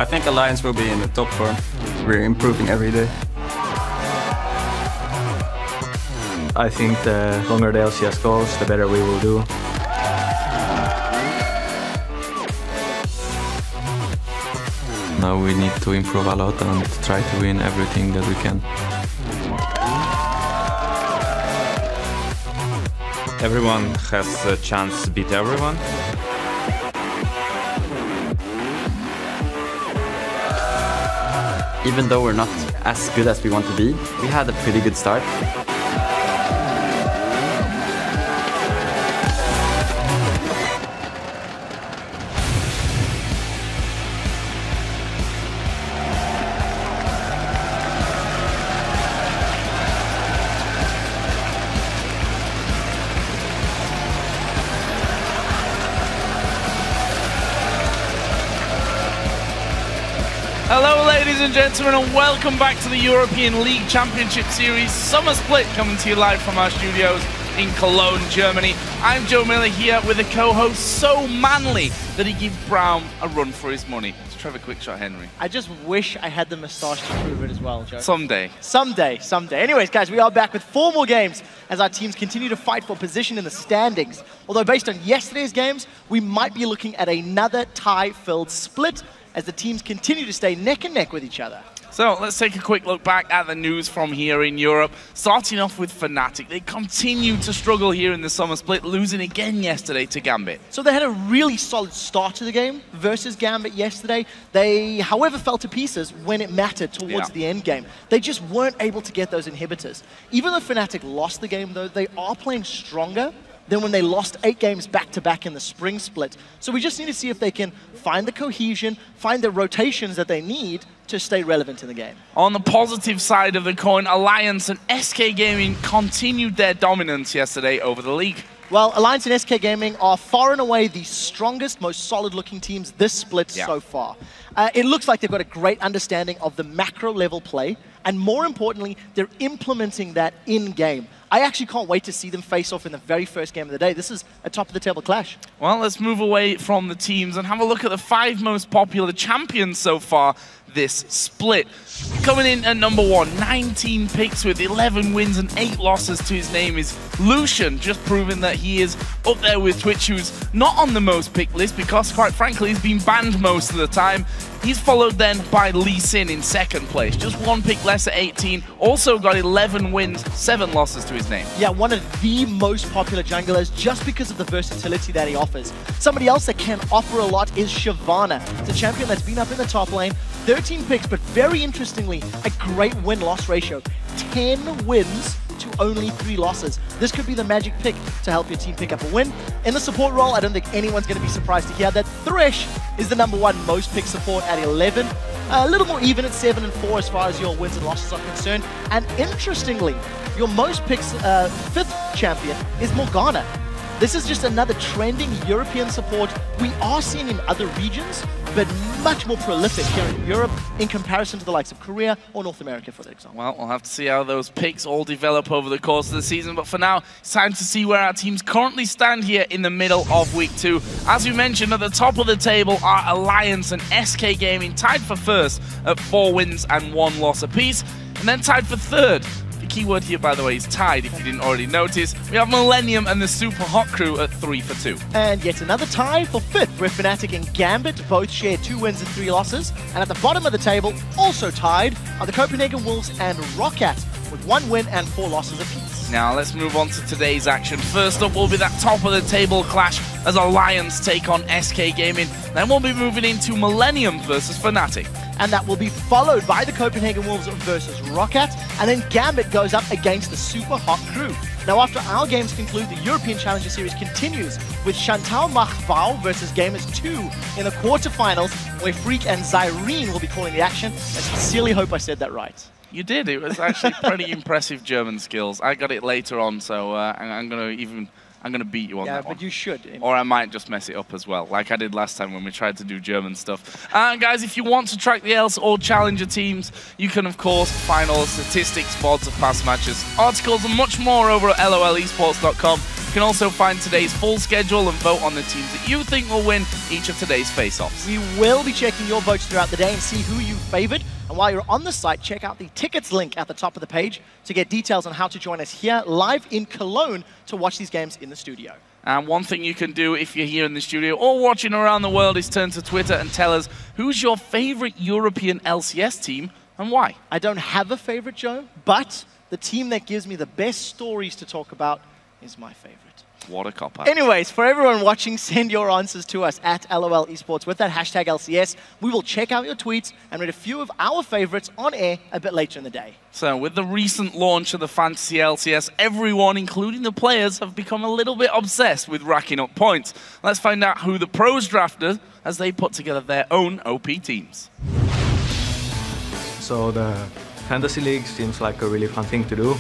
I think Alliance will be in the top form. We're improving every day. I think the longer the LCS goes, the better we will do. Now we need to improve a lot and try to win everything that we can. Everyone has a chance to beat everyone. Even though we're not as good as we want to be, we had a pretty good start. Hello ladies and gentlemen, and welcome back to the European League Championship Series Summer Split, coming to you live from our studios in Cologne, Germany. I'm Joe Miller here with a co-host so manly that he gives Brown a run for his money. It's Trevor Quickshot Henry. I just wish I had the moustache to prove it as well, Joe. Someday. Someday. Anyways, guys, we are back with 4 more games as our teams continue to fight for position in the standings. Although based on yesterday's games, we might be looking at another tie-filled split as the teams continue to stay neck and neck with each other. So let's take a quick look back at the news from here in Europe. Starting off with Fnatic. They continue to struggle here in the Summer Split, losing again yesterday to Gambit. So they had a really solid start to the game versus Gambit yesterday. They, however, fell to pieces when it mattered towards the end game. They just weren't able to get those inhibitors. Even though Fnatic lost the game, though, they are playing stronger than when they lost 8 games back-to-back in the spring split. So we just need to see if they can find the cohesion, find the rotations that they need to stay relevant in the game. On the positive side of the coin, Alliance and SK Gaming continued their dominance yesterday over the league. Well, Alliance and SK Gaming are far and away the strongest, most solid-looking teams this split so far. It looks like they've got a great understanding of the macro-level play, and more importantly, they're implementing that in-game. I actually can't wait to see them face off in the very first game of the day. This is a top-of-the-table clash. Well, let's move away from the teams and have a look at the 5 most popular champions so far this split. Coming in at number 1, 19 picks with 11 wins and 8 losses to his name is Lucian, just proving that he is up there with Twitch, who's not on the most picked list because, quite frankly, he's been banned most of the time. He's followed then by Lee Sin in 2nd place, just 1 pick less at 18, also got 11 wins, 7 losses to his name. Yeah, one of the most popular junglers just because of the versatility that he offers. Somebody else that can offer a lot is Shyvana. It's a champion that's been up in the top lane, 13 picks, but very interestingly, a great win-loss ratio. 10 wins to only 3 losses. This could be the magic pick to help your team pick up a win. In the support role, I don't think anyone's going to be surprised to hear that Thresh is the number 1 most picked support at 11. A little more even at 7 and 4 as far as your wins and losses are concerned. And interestingly, your most picked 5th champion is Morgana. This is just another trending European support we are seeing in other regions, but much more prolific here in Europe in comparison to the likes of Korea or North America, for example. Well, we'll have to see how those picks all develop over the course of the season, but for now, it's time to see where our teams currently stand here in the middle of Week 2. As we mentioned, at the top of the table are Alliance and SK Gaming, tied for 1st at 4 wins and 1 loss apiece, and then tied for 3rd. The key word here, by the way, is tied, if you didn't already notice. We have Millennium and the Super Hot Crew at 3 for 2. And yet another tie for 5th, where Fnatic and Gambit both share 2 wins and 3 losses. And at the bottom of the table, also tied, are the Copenhagen Wolves and Roccat, with 1 win and 4 losses apiece. Now let's move on to today's action. First up will be that top of the table clash as Alliance take on SK Gaming. Then we'll be moving into Millennium versus Fnatic. And that will be followed by the Copenhagen Wolves versus Roccat, and then Gambit goes up against the Super Hot Crew. Now, after our games conclude, the European Challenger Series continues with Chantal Machvau versus Gamers 2 in the quarterfinals, where Freak and Zyrene will be calling the action. I sincerely hope I said that right. You did. It was actually pretty impressive German skills. I got it later on, so I'm gonna beat you on that one. Yeah, but you should. Or I might just mess it up as well, like I did last time when we tried to do German stuff. And guys, if you want to track the ELCS or Challenger teams, you can of course find all the statistics, VODs of past matches, articles and much more over at lolesports.com. can also find today's full schedule and vote on the teams that you think will win each of today's face-offs. We will be checking your votes throughout the day and see who you favored. And while you're on the site, check out the tickets link at the top of the page to get details on how to join us here live in Cologne to watch these games in the studio. And one thing you can do if you're here in the studio or watching around the world is turn to Twitter and tell us who's your favorite European LCS team and why. I don't have a favorite, Joe, but the team that gives me the best stories to talk about is my favorite. What a cop-out. Anyways, for everyone watching, send your answers to us at LOL Esports with that hashtag LCS. We will check out your tweets and read a few of our favorites on air a bit later in the day. So with the recent launch of the Fantasy LCS, everyone, including the players, have become a little bit obsessed with racking up points. Let's find out who the pros drafted as they put together their own OP teams. So the Fantasy League seems like a really fun thing to do.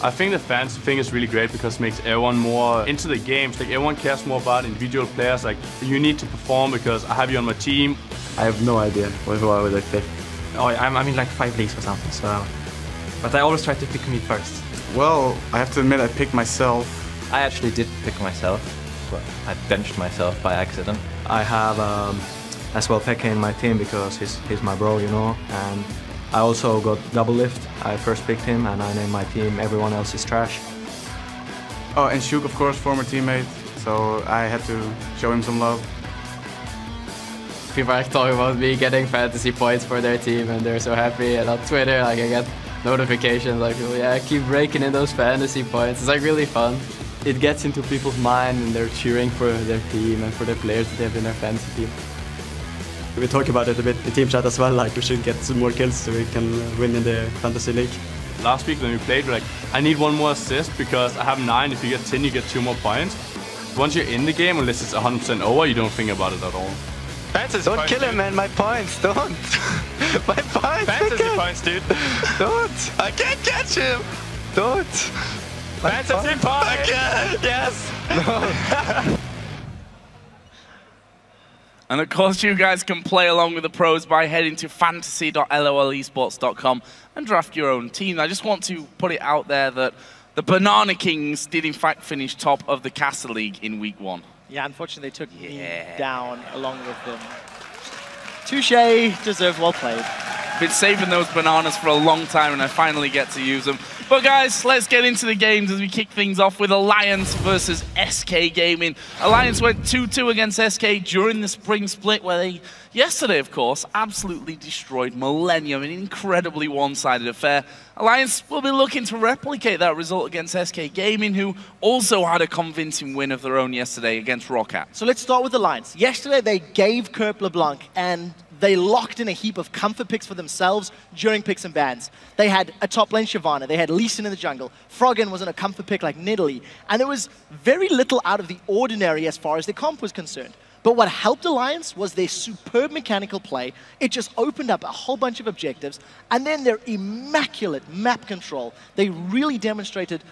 I think the fans thing is really great because it makes everyone more into the games. Like everyone cares more about individual players. Like you need to perform because I have you on my team. I have no idea who I would pick. Oh, I'm in like 5 leagues or something, so... But I always try to pick me first. Well, I have to admit I picked myself. I actually did pick myself, but I benched myself by accident. I have as well Pekka in my team because he's my bro, you know, and I also got double lift. I first picked him and I named my team Everyone Else is Trash. Oh, and Shuk, of course, former teammate, so I had to show him some love. People are talking about me getting fantasy points for their team and they're so happy, and on Twitter like I get notifications like, oh, yeah, keep breaking in those fantasy points. It's like really fun. It gets into people's mind and they're cheering for their team and for the players that they have in their fantasy team. We talk about it a bit in team chat as well, like we should get some more kills so we can win in the Fantasy League. Last week when we played, we're like, I need one more assist because I have 9. If you get 10, you get 2 more points. Once you're in the game, unless it's 100% over, you don't think about it at all. Fantasy don't kill him, man. My points. Don't. My points. Fantasy points, dude. Don't. I can't catch him. Don't. Fantasy points. I can't. Yes. No. And of course, you guys can play along with the pros by heading to fantasy.lolesports.com and draft your own team. I just want to put it out there that the Banana Kings did in fact finish top of the Castle League in week 1. Yeah, unfortunately, they took me down along with them. Touché, deserved, well played. Been saving those bananas for a long time and I finally get to use them. But guys, let's get into the games as we kick things off with Alliance versus SK Gaming. Alliance went 2-2 against SK during the spring split where they, yesterday of course, absolutely destroyed Millennium, an incredibly one-sided affair. Alliance will be looking to replicate that result against SK Gaming, who also had a convincing win of their own yesterday against Roccat. So let's start with Alliance. Yesterday they gave Kerp LeBlanc and they locked in a heap of comfort picks for themselves during picks and bans. They had a top lane Shyvana, they had Lee Sin in the jungle, Froggen was in a comfort pick like Nidalee, and there was very little out of the ordinary as far as their comp was concerned. But what helped Alliance was their superb mechanical play. It just opened up a whole bunch of objectives, and then their immaculate map control. They really demonstrated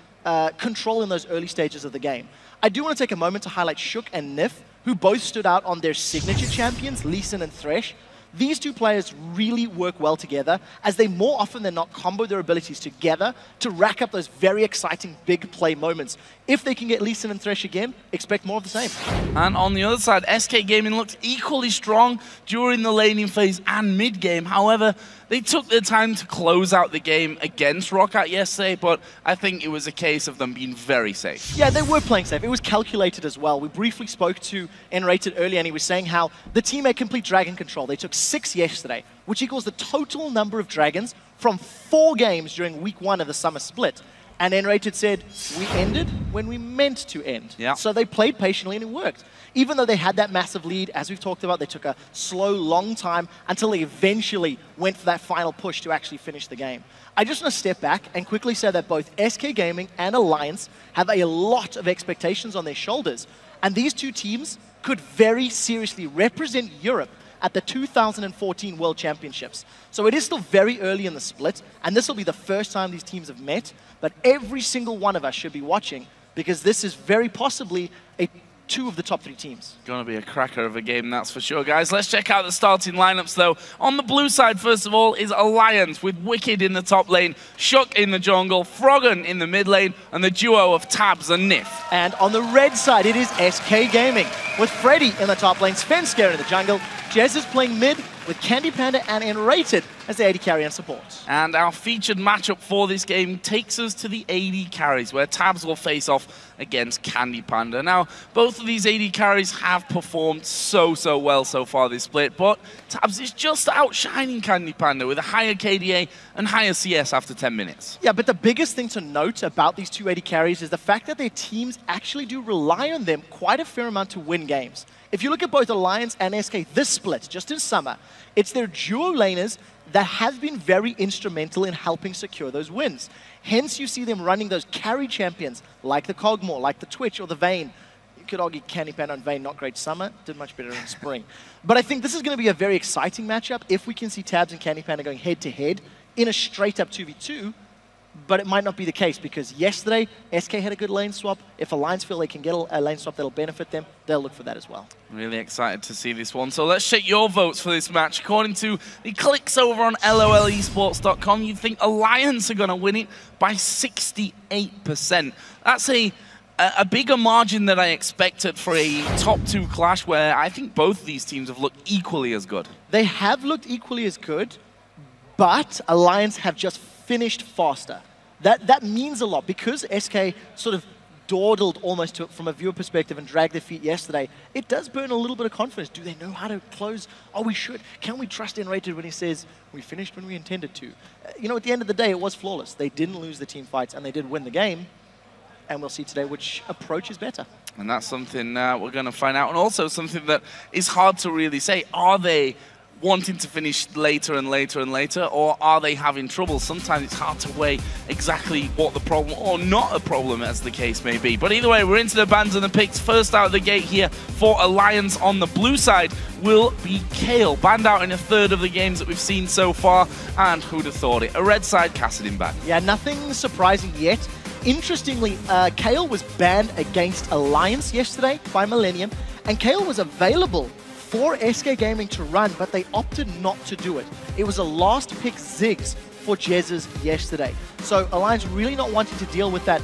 control in those early stages of the game. I do want to take a moment to highlight Shuk and Nif, who both stood out on their signature champions, Lee Sin and Thresh. These two players really work well together as they more often than not combo their abilities together to rack up those very exciting big play moments. If they can get Lee Sin and Thresh again, expect more of the same. And on the other side, SK Gaming looked equally strong during the laning phase and mid-game. However, they took their time to close out the game against Roccat yesterday, but I think it was a case of them being very safe. Yeah, they were playing safe. It was calculated as well. We briefly spoke to N-Rated earlier, and he was saying how the team had complete dragon control. They took 6 yesterday, which equals the total number of dragons from 4 games during week 1 of the summer split. And N-Rated said, we ended when we meant to end. Yeah. So they played patiently and it worked. Even though they had that massive lead, as we've talked about, they took a slow, long time until they eventually went for that final push to actually finish the game. I just want to step back and quickly say that both SK Gaming and Alliance have a lot of expectations on their shoulders. And these two teams could very seriously represent Europe at the 2014 World Championships. So it is still very early in the split, and this will be the first time these teams have met, but every single one of us should be watching because this is very possibly a 2 of the top 3 teams. Gonna be a cracker of a game, that's for sure, guys. Let's check out the starting lineups, though. On the blue side, first of all, is Alliance with Wicked in the top lane, Shook in the jungle, Froggen in the mid lane, and the duo of Tabs and Nif. And on the red side, it is SK Gaming with Freddy in the top lane, Svenskar in the jungle, Jez is playing mid with Candy Panda and Enrated as the AD carry and support. And our featured matchup for this game takes us to the AD carries, where Tabs will face off against Candy Panda. Now, both of these AD carries have performed so well so far this split, but Tabs is just outshining Candy Panda with a higher KDA and higher CS after 10 minutes. Yeah, but the biggest thing to note about these 2 AD carries is the fact that their teams actually do rely on them quite a fair amount to win games. If you look at both Alliance and SK this split, just in summer, it's their duo laners that have been very instrumental in helping secure those wins. Hence, you see them running those carry champions like the Cogmore, like the Twitch or the Vayne. You could argue Candy Panda and Vayne, not great summer, did much better in spring. But I think this is going to be a very exciting matchup if we can see Tabs and Candy Panda going head-to-head in a straight-up 2v2. But it might not be the case because yesterday, SK had a good lane swap. If Alliance feel they can get a lane swap that'll benefit them, they'll look for that as well. Really excited to see this one. So let's check your votes for this match. According to the clicks over on LOLesports.com, you think Alliance are going to win it by 68%. That's a bigger margin than I expected for a top 2 clash where I think both of these teams have looked equally as good. They have looked equally as good, but Alliance have just finished faster. That means a lot because SK sort of dawdled almost from a viewer perspective and dragged their feet yesterday. It does burn a little bit of confidence. Do they know how to close? Oh, we should. Can we trust Enrated when he says, we finished when we intended to? You know, at the end of the day, it was flawless. They didn't lose the team fights and they did win the game. And we'll see today which approach is better. And that's something we're going to find out. And also something that is hard to really say. Are they wanting to finish later and later and later, or are they having trouble? Sometimes it's hard to weigh exactly what the problem or not a problem as the case may be. But either way, we're into the bans and the picks. First out of the gate here for Alliance on the blue side will be Kale, banned out in a third of the games that we've seen so far, and who'd have thought it? A red side Kassadin ban. Yeah, nothing surprising yet. Interestingly, Kale was banned against Alliance yesterday by Millennium, and Kale was available for SK Gaming to run, but they opted not to do it. It was a last pick Ziggs for Jez's yesterday. So Alliance really not wanting to deal with that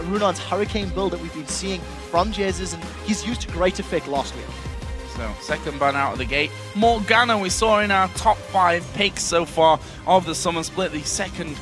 Runon's Hurricane build that we've been seeing from Jez's, and he's used to great effect last week. So, second ban out of the gate. Morgana we saw in our top 5 picks so far of the summer split, the second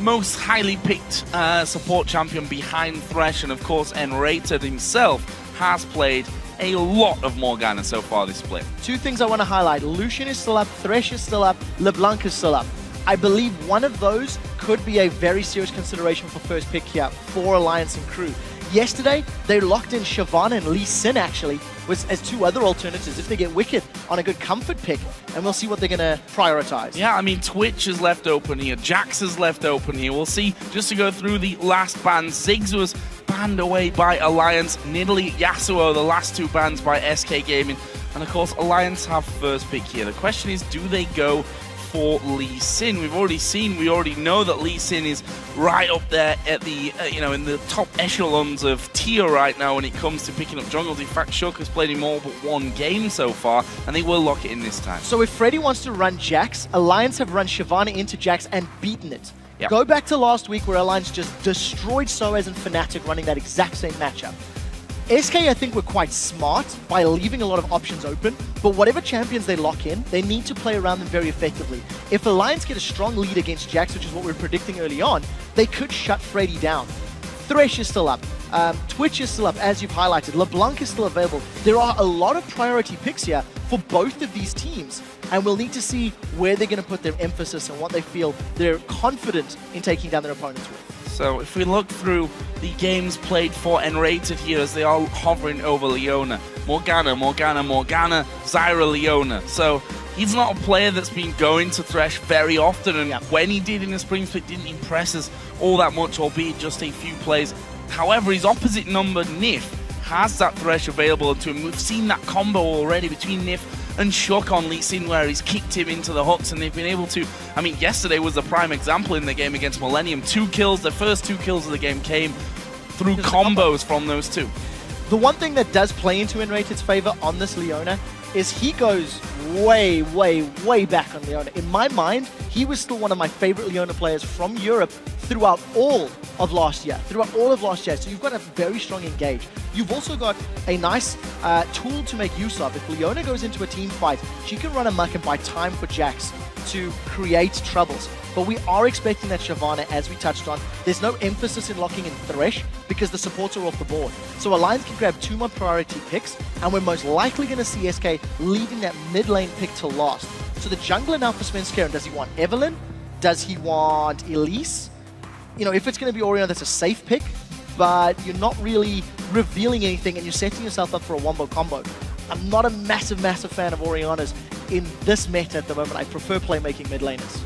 most highly picked support champion behind Thresh, and of course Enrated himself has played a lot of Morgana so far this split. 2 things I want to highlight. Lucian is still up, Thresh is still up, LeBlanc is still up. I believe one of those could be a very serious consideration for first pick here for Alliance and crew. Yesterday, they locked in Shyvana and Lee Sin actually as 2 other alternatives if they get Wicked on a good comfort pick, and we'll see what they're going to prioritize. Yeah, I mean, Twitch is left open here, Jax is left open here. We'll see, just to go through the last bans, Ziggs was banned away by Alliance, Nidalee, Yasuo, the last 2 bans by SK Gaming, and of course Alliance have first pick here. The question is, do they go for Lee Sin? We already know that Lee Sin is right up there at the, in the top echelons of tier right now when it comes to picking up jungles. In fact, Shook has played in more but 1 game so far, and they will lock it in this time. So if Freddy wants to run Jax, Alliance have run Shyvana into Jax and beaten it. Yep. Go back to last week where Alliance just destroyed Soaz and Fnatic running that exact same matchup. SK, I think, were quite smart by leaving a lot of options open, but whatever champions they lock in, they need to play around them very effectively. If Alliance get a strong lead against Jax, which is what we were predicting early on, they could shut Freddy down. Thresh is still up. Twitch is still up, as you've highlighted. LeBlanc is still available. There are a lot of priority picks here for both of these teams, and we'll need to see where they're going to put their emphasis and what they feel they're confident in taking down their opponents with. So if we look through the games played for Enrated here as they are hovering over Leona. Morgana, Zyra, Leona. So he's not a player that's been going to Thresh very often, and when he did in the spring split didn't impress us all that much, albeit just a few plays. However, his opposite number, Nif, has that Thresh available to him. We've seen that combo already between Nif and Shook on Lee Sin where he's kicked him into the hooks, and they've been able to, I mean, yesterday was the prime example in the game against Millennium. 2 kills, the first 2 kills of the game came through combos from those 2. The one thing that does play into Enrated's favor on this Leona is he goes way, way, way back on Leona. In my mind, he was still one of my favorite Leona players from Europe throughout all of last year. So you've got a very strong engage. You've also got a nice tool to make use of. If Leona goes into a team fight, she can run amok and buy time for Jax to create troubles. But we are expecting that Shyvana, as we touched on, there's no emphasis in locking in Thresh because the supports are off the board. So Alliance can grab 2 more priority picks, and we're most likely going to see SK leaving that mid lane pick to last. So the jungler now for Svenskeren, does he want Evelynn? Does he want Elise? You know, if it's going to be Orianna, that's a safe pick, but you're not really revealing anything and you're setting yourself up for a wombo combo. I'm not a massive, massive fan of Orianna's in this meta at the moment. I prefer playmaking mid laners.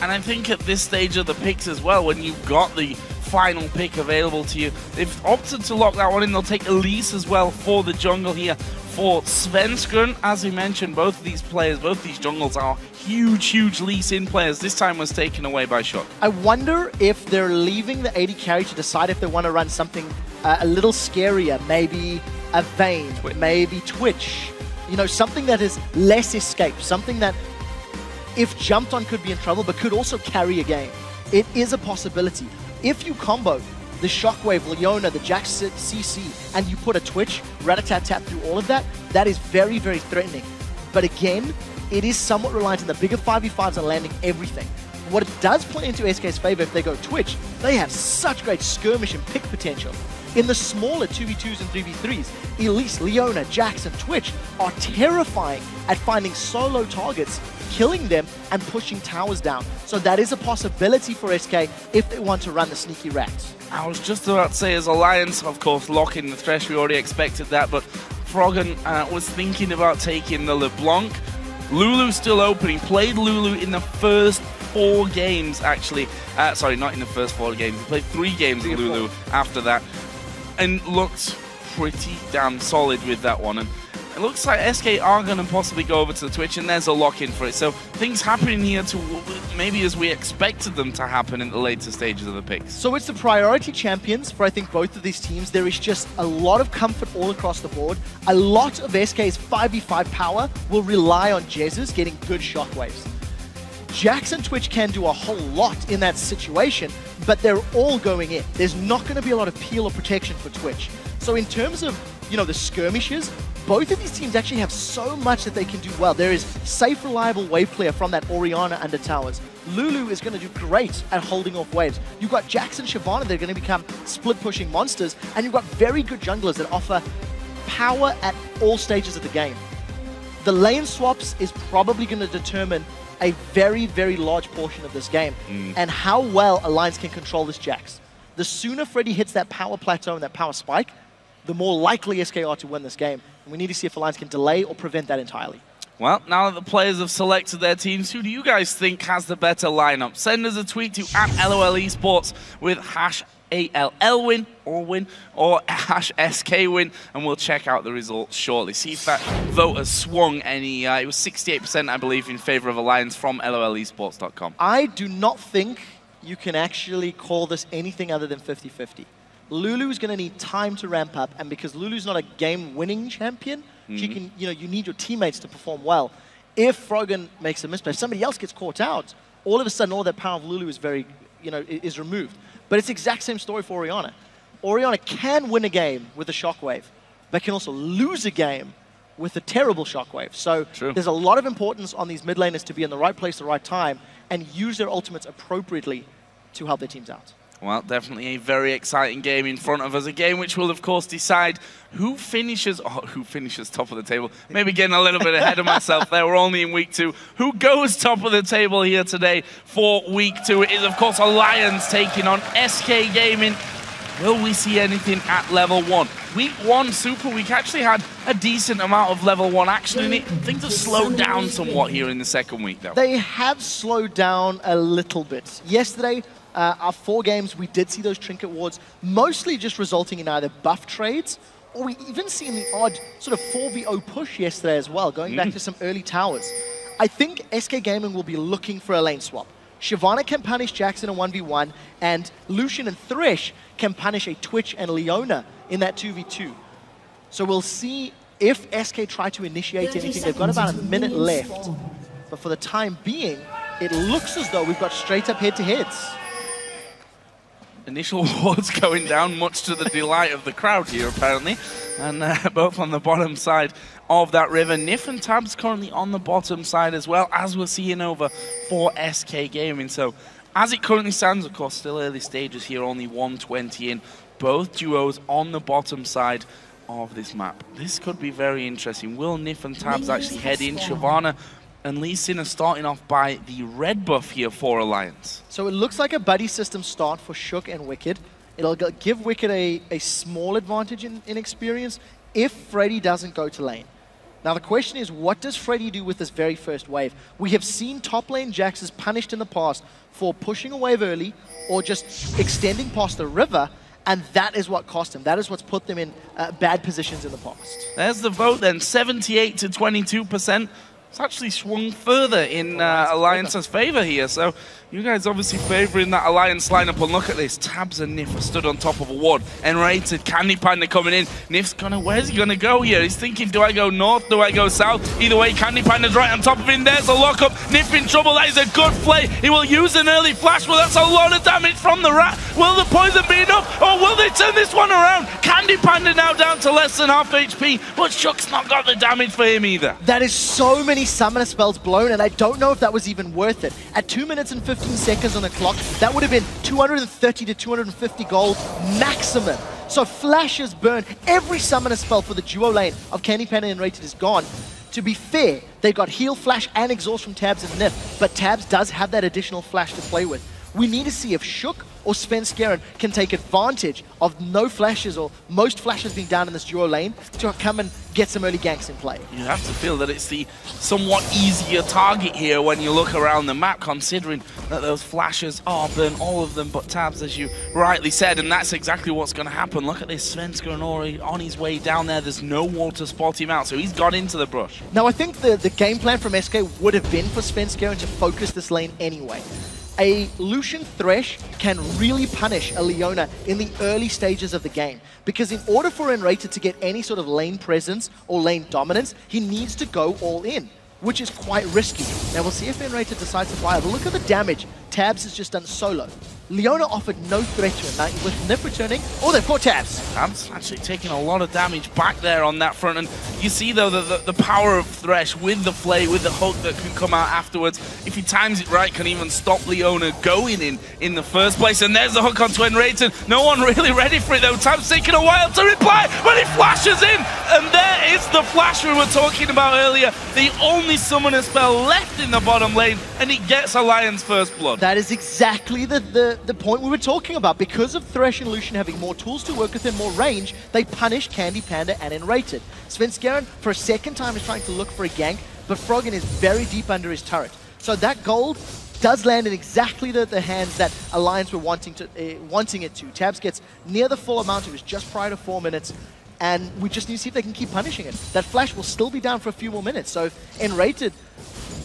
And I think at this stage of the picks as well, when you've got the final pick available to you, they've opted to lock that one in. They'll take Elise as well for the jungle here. For Svenskeren, as we mentioned, both of these players, both these jungles are huge, huge Lee-Sin players. This time was taken away by Shock. I wonder if they're leaving the AD carry to decide if they want to run something a little scarier, maybe a Vayne, maybe Twitch. You know, something that is less escape, something that if jumped on could be in trouble, but could also carry a game. It is a possibility. If you combo the Shockwave, Leona, the Jax CC, and you put a Twitch, rat-a-tat-tat through all of that, that is very, very threatening. But again, it is somewhat reliant on the bigger 5v5s and landing everything. What it does play into SK's favor if they go Twitch, they have such great skirmish and pick potential. In the smaller 2v2s and 3v3s, Elise, Leona, Jax, and Twitch are terrifying at finding solo targets, killing them, and pushing towers down. So that is a possibility for SK if they want to run the sneaky rats. I was just about to say, as Alliance, of course, locking the Thresh, we already expected that, but Froggen was thinking about taking the LeBlanc. Lulu still open. He played Lulu in the first 4 games, actually. Sorry, not in the first 4 games. He played 3 games of Lulu after that, and looked pretty damn solid with that one. And it looks like SK are going to possibly go over to the Twitch, and there's a lock-in for it. So things happening here to maybe as we expected them to happen in the later stages of the picks. So it's the priority champions for, I think, both of these teams. There is just a lot of comfort all across the board. A lot of SK's 5v5 power will rely on Jezus getting good shockwaves. Jax and Twitch can do a whole lot in that situation, but they're all going in. There's not going to be a lot of peel or protection for Twitch. So in terms of, you know, the skirmishes, both of these teams actually have so much that they can do well. There is safe, reliable wave clear from that Orianna under towers. Lulu is going to do great at holding off waves. You've got Jax and Shyvana that are going to become split-pushing monsters, and you've got very good junglers that offer power at all stages of the game. The lane swaps is probably going to determine a very, very large portion of this game and how well Alliance can control this Jax. The sooner Freddy hits that power plateau and that power spike, the more likely SK are to win this game. And we need to see if Alliance can delay or prevent that entirely. Well, now that the players have selected their teams, who do you guys think has the better lineup? Send us a tweet to @LOLesports with #ALLwin or #SKwin, and we'll check out the results shortly. See if that vote has swung any. It was 68%, I believe, in favor of Alliance from LOLesports.com. I do not think you can actually call this anything other than 50-50. Lulu's going to need time to ramp up, and because Lulu's not a game-winning champion, she can, you know, you need your teammates to perform well. If Froggen makes a misplay, if somebody else gets caught out, all of a sudden all that power of Lulu is very, you know, is removed. But it's the exact same story for Orianna. Orianna can win a game with a shockwave, but can also lose a game with a terrible shockwave. So there's a lot of importance on these mid laners to be in the right place at the right time and use their ultimates appropriately to help their teams out. Well, definitely a very exciting game in front of us. A game which will, of course, decide who finishes top of the table. Maybe getting a little bit ahead of myself there. We're only in week 2. Who goes top of the table here today for week 2? It is, of course, Alliance taking on SK Gaming. Will we see anything at level 1? Week 1 Super Week actually had a decent amount of level 1 action in it. Things have slowed down somewhat here in the second week, though. They have slowed down a little bit. Yesterday, our 4 games, we did see those Trinket Wards, mostly just resulting in either buff trades, or we even seen the odd sort of 4v0 push yesterday as well, going back to some early towers. I think SK Gaming will be looking for a lane swap. Shyvana can punish Jax in a 1v1, and Lucian and Thresh can punish a Twitch and Leona in that 2v2. So we'll see if SK try to initiate anything. They've got about a minute left. But for the time being, it looks as though we've got straight up head-to-heads. Initial wards going down, much to the delight of the crowd here, apparently. And both on the bottom side of that river. Nif and Tabs currently on the bottom side as well, as we're seeing over for SK Gaming. So, as it currently stands, of course, still early stages here, only 120 in. Both duos on the bottom side of this map. This could be very interesting. Will Nif and Tabs actually head in? Shyvana and Lee Sin are starting off by the red buff here for Alliance. So it looks like a buddy system start for Shook and Wicked. It'll give Wicked a small advantage in experience if Freddy doesn't go to lane. Now the question is, what does Freddy do with this very first wave? We have seen top lane Jaxes punished in the past for pushing a wave early or just extending past the river, and that is what cost him. That is what's put them in bad positions in the past. There's the vote then, 78 to 22%. It's actually swung further in Alliance's favor here, so you guys obviously favoring that Alliance lineup. And look at this, Tabs and Nif are stood on top of a ward. Enrated, Candy Panda coming in. Nif's where's he gonna go here? He's thinking, do I go north, do I go south? Either way, Candy Panda's right on top of him. There's a lockup, Nif in trouble, that is a good play. He will use an early flash, but that's a lot of damage from the rat. Will the poison be enough, or will they turn this one around? Candy Panda now down to less than half HP, but Shook's not got the damage for him either. That is so many summoner spells blown, and I don't know if that was even worth it. At 2 minutes and 15 seconds on the clock, that would have been 230 to 250 gold maximum. So flashes burn. Every summoner spell for the duo lane of Candy Panda and Rated is gone. To be fair, they got heal, flash, and exhaust from Tabs and Nif, but Tabs does have that additional flash to play with. We need to see if Shook or Svenskeren can take advantage of no flashes or most flashes being down in this duo lane to come and get some early ganks in play. You have to feel that it's the somewhat easier target here when you look around the map, considering that those flashes are burn, all of them but Tabs, as you rightly said, and that's exactly what's going to happen. Look at this, Svenskeren already on his way down there. There's no wall to spot him out, so he's got into the brush. Now I think the game plan from SK would have been for Svenskeren to focus this lane anyway. A Lucian Thresh can really punish a Leona in the early stages of the game, because in order for Enrated to get any sort of lane presence or lane dominance, he needs to go all in, which is quite risky. Now we'll see if Enrated decides to fire, but look at the damage Tabs has just done solo. Leona offered no threat to him. Now with Nif returning, oh, they've caught Tabs. Tabs actually taking a lot of damage back there on that front, and you see though the power of Thresh with the flay, with the hook that can come out afterwards. If he times it right, can even stop Leona going in the first place. And there's the hook onto Enrated. No one really ready for it though. Tabs taking a while to reply, but he flashes in, and there is the flash we were talking about earlier. The only summoner spell left in the bottom lane, and he gets Alliance first blood. That is exactly the point we were talking about. Because of Thresh and Lucian having more tools to work with and more range, they punished Candy Panda and Enrated. Svenskeren, for a second time, is trying to look for a gank, but Froggen is very deep under his turret. So that gold does land in exactly the hands that Alliance were wanting it to. Tabs gets near the full amount. It was just prior to 4 minutes. And we just need to see if they can keep punishing it. That flash will still be down for a few more minutes. So if Enrated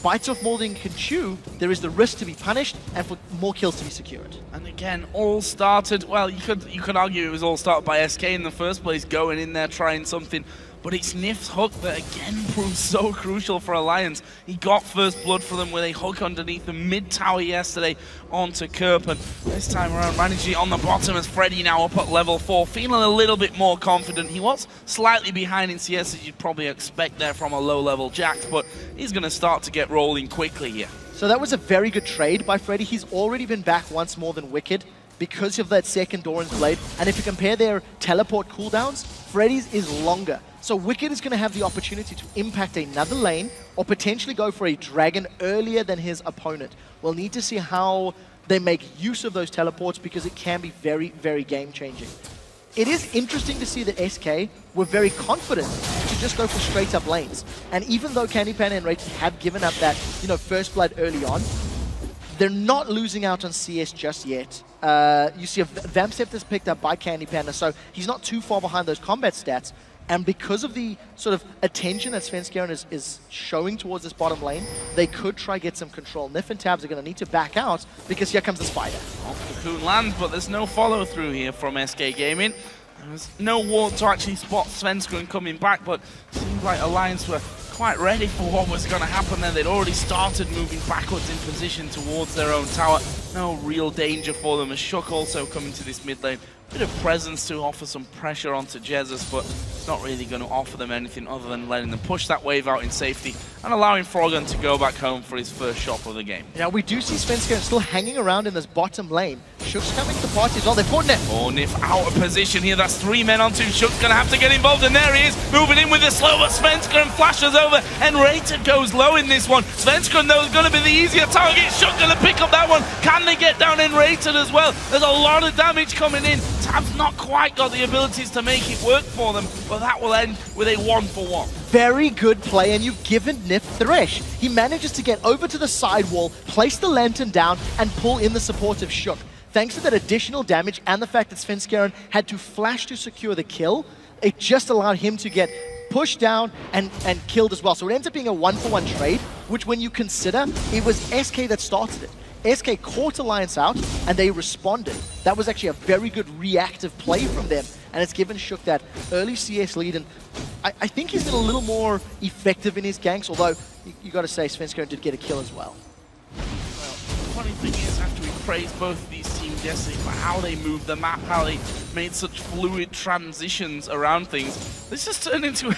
bites off more than he can chew, there is the risk to be punished and for more kills to be secured. And again, all started, well, you could argue it was all started by SK in the first place, going in there, trying something. But it's Nif's hook that again proves so crucial for Alliance. He got first blood for them with a hook underneath the mid tower yesterday onto Kerp, and this time around managing it on the bottom as Freddy now up at level 4, feeling a little bit more confident. He was slightly behind in CS, as you'd probably expect there from a low-level Jax, but he's going to start to get rolling quickly here. So that was a very good trade by Freddy. He's already been back once more than Wicked because of that second Doran's Blade. And if you compare their teleport cooldowns, Freddy's is longer. So Wicked is going to have the opportunity to impact another lane or potentially go for a dragon earlier than his opponent. We'll need to see how they make use of those teleports, because it can be very, very game-changing. It is interesting to see that SK were very confident to just go for straight-up lanes. And even though Candy Panda and Rated have given up that, first blood early on, they're not losing out on CS just yet. You see a Vamp Scepter's picked up by Candy Panda, so he's not too far behind those combat stats. And because of the sort of attention that Svenskeren is showing towards this bottom lane, they could try get some control. Nif and Tabs are going to need to back out, because here comes the spider. Off the Cocoon lands, but there's no follow-through here from SK Gaming. There was no ward to actually spot Svenskeren coming back, but it seemed like Alliance were quite ready for what was going to happen then. They'd already started moving backwards in position towards their own tower. No real danger for them, as Shook also coming to this mid lane. Bit of presence to offer some pressure onto Jesus, but it's not really going to offer them anything other than letting them push that wave out in safety and allowing Froggen to go back home for his first shot of the game. Yeah, we do see Svenskeren still hanging around in this bottom lane. Shook's coming to party as well. They've caught Nif. Oh, Nif out of position here. That's 3 men on 2. Shook's going to have to get involved, and there he is, moving in with the slow, but Svenskeren flashes over, and Rated goes low in this one. Svenskeren, though, is going to be the easier target. Shook going to pick up that one. Can they get down in Rated as well? There's a lot of damage coming in. Tab's not quite got the abilities to make it work for them, but that will end with a 1-for-1. Very good play, and you've given Nif Thresh. He manages to get over to the side wall, place the lantern down, and pull in the support of Shook. Thanks to that additional damage and the fact that Svenskeren had to flash to secure the kill, it just allowed him to get pushed down and killed as well. So it ends up being a 1-for-1 trade, which when you consider, it was SK that started it. SK caught Alliance out, and they responded. That was actually a very good reactive play from them, and it's given Shook that early CS lead, and I think he's been a little more effective in his ganks, although you got to say Svenskeren did get a kill as well. Well, the funny thing is, after we praised both of these teams yesterday for how they moved the map, how they made such fluid transitions around things, this has turned into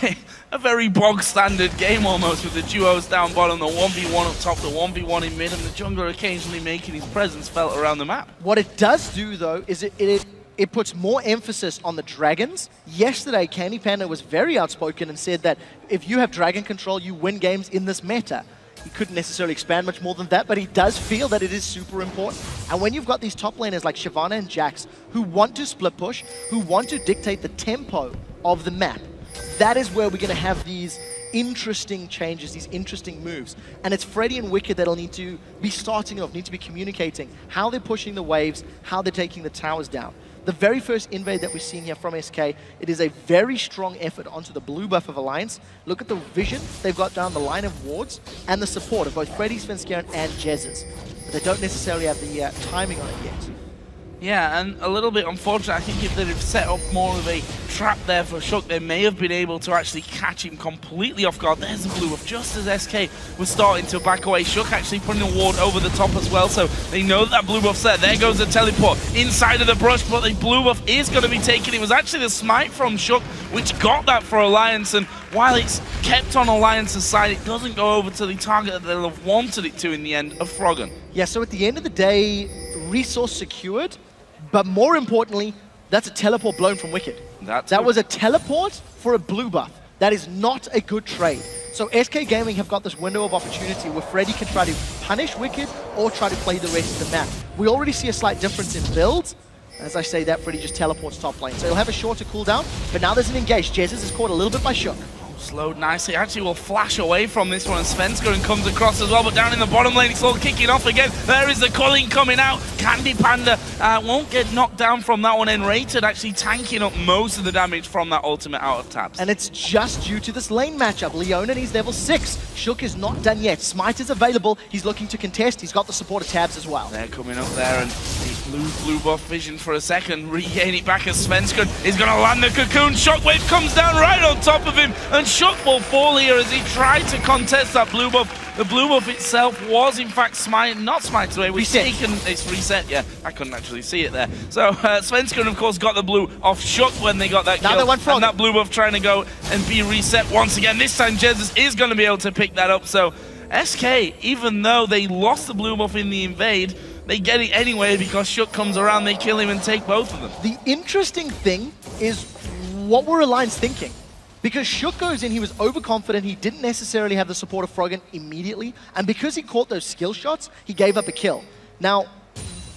a very bog-standard game almost, with the duos down bottom, the 1v1 up top, the 1v1 in mid, and the jungler occasionally making his presence felt around the map. What it does do, though, is it puts more emphasis on the dragons. Yesterday, Candy Panda was very outspoken and said that if you have dragon control, you win games in this meta. He couldn't necessarily expand much more than that, but he does feel that it is super important. And when you've got these top laners like Shyvana and Jax who want to split push, who want to dictate the tempo of the map, that is where we're going to have these interesting changes, these interesting moves. And it's Freddy and Wicked that'll need to be starting off, need to be communicating how they're pushing the waves, how they're taking the towers down. The very first invade that we're seeing here from SK, it is a very strong effort onto the blue buff of Alliance. Look at the vision they've got down the line of wards and the support of both Freddy, Svenskeren, and Jesus. But they don't necessarily have the timing on it yet. Yeah, and a little bit unfortunate. I think if they'd have set up more of a trap there for Shook, they may have been able to actually catch him completely off guard. There's the blue buff, just as SK was starting to back away. Shook actually putting a ward over the top as well, so they know that blue buff's there. There goes the teleport inside of the brush, but the blue buff is going to be taken. It was actually the smite from Shook which got that for Alliance, and while it's kept on Alliance's side, it doesn't go over to the target that they'll have wanted it to in the end of Froggen. Yeah, so at the end of the day, resource secured, but more importantly, that's a teleport blown from Wicked. That was a teleport for a blue buff. That is not a good trade. So SK Gaming have got this window of opportunity where Freddy can try to punish Wicked or try to play the rest of the map. We already see a slight difference in builds. As I say that, Freddy just teleports top lane. So he'll have a shorter cooldown, but now there's an engage. Jesus is caught a little bit by Shook. Slowed nicely, actually will flash away from this one, and Svenskeren comes across as well, but down in the bottom lane it's all kicking off again. There is the culling coming out. Candy Panda won't get knocked down from that one, and Rated actually tanking up most of the damage from that ultimate out of tabs. And it's just due to this lane matchup. Leona needs level 6. Shook is not done yet. Smite is available. He's looking to contest. He's got the support of tabs as well. They're coming up there, and they lose blue buff vision for a second. Regain it back as Svenskeren is going to land the cocoon. Shockwave comes down right on top of him, and Shook will fall here as he tried to contest that blue buff. The blue buff itself was in fact not smited away. It's reset, yeah. I couldn't actually see it there. So Svenskeren, of course, got the blue off Shook when they got that kill. And that blue buff trying to go and be reset once again. This time Jesus is going to be able to pick that up. So SK, even though they lost the blue buff in the invade, they get it anyway because Shook comes around, they kill him and take both of them. The interesting thing is, what were Alliance thinking? Because Shook goes in, he was overconfident, he didn't necessarily have the support of Froggen immediately, and because he caught those skill shots, he gave up a kill. Now,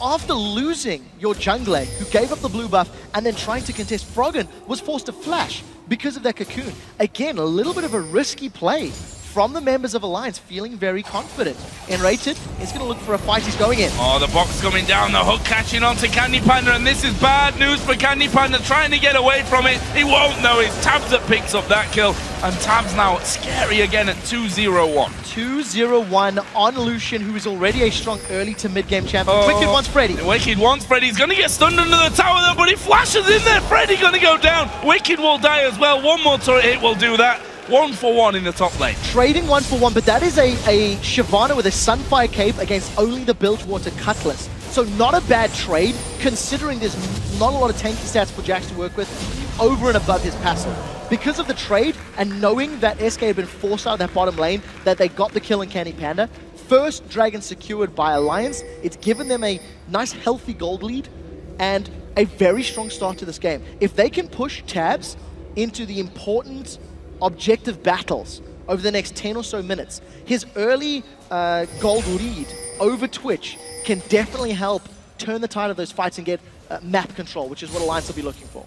after losing your jungler, who gave up the blue buff, and then trying to contest, Froggen was forced to flash because of that cocoon. Again, a little bit of a risky play from the members of Alliance, feeling very confident. Enrated is going to look for a fight. He's going in. Oh, the box coming down, the hook catching onto Candy Panda, and this is bad news for Candy Panda, trying to get away from it. He won't though, it's Tabs that picks up that kill, and Tabs now scary again at 2-0-1. 2-0-1 on Lucian, who is already a strong early to mid-game champion. Wicked wants Freddy. Wicked wants Freddy. He's going to get stunned under the tower though, but he flashes in there. Freddy going to go down. Wicked will die as well. One more turret hit will do that. 1-for-1 in the top lane. Trading 1-for-1, but that is a Shyvana with a Sunfire Cape against only the Bilgewater Cutlass. So not a bad trade, considering there's not a lot of tanky stats for Jax to work with over and above his passive. Because of the trade, and knowing that SK had been forced out of that bottom lane, that they got the kill on Candy Panda, first Dragon secured by Alliance, it's given them a nice healthy gold lead and a very strong start to this game. If they can push Tabs into the important objective battles over the next 10 or so minutes, his early gold lead over Twitch can definitely help turn the tide of those fights and get map control, which is what Alliance will be looking for.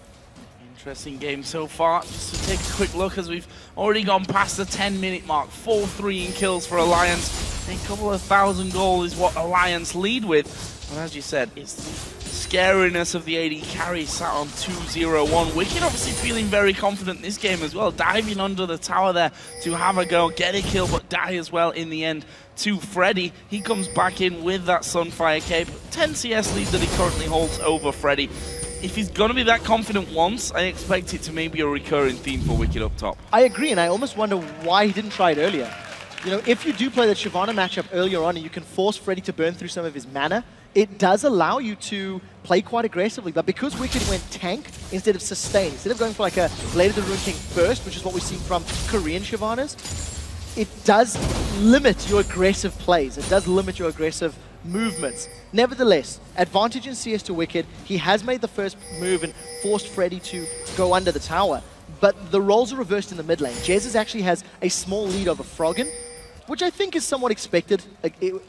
Interesting game so far. Just to take a quick look, as we've already gone past the 10-minute mark. 4-3 in kills for Alliance. A couple of 1,000 gold is what Alliance lead with. And as you said, it's the scariness of the AD carry sat on 2-0-1. Wicked obviously feeling very confident in this game as well. Diving under the tower there to have a go, get a kill, but die as well in the end to Freddy. He comes back in with that Sunfire Cape. 10 CS lead that he currently holds over Freddy. If he's going to be that confident once, I expect it to maybe a recurring theme for Wicked up top. I agree, and I almost wonder why he didn't try it earlier. You know, if you do play the Shyvana matchup earlier on and you can force Freddy to burn through some of his mana, it does allow you to play quite aggressively. But because Wicked went tank instead of sustain, instead of going for like a Blade of the Rune King first, which is what we've seen from Korean Shyvanas, it does limit your aggressive plays. It does limit your aggressive movements. Nevertheless, advantage in CS to Wicked. He has made the first move and forced Freddy to go under the tower. But the roles are reversed in the mid lane. Jez actually has a small lead over Froggen, which I think is somewhat expected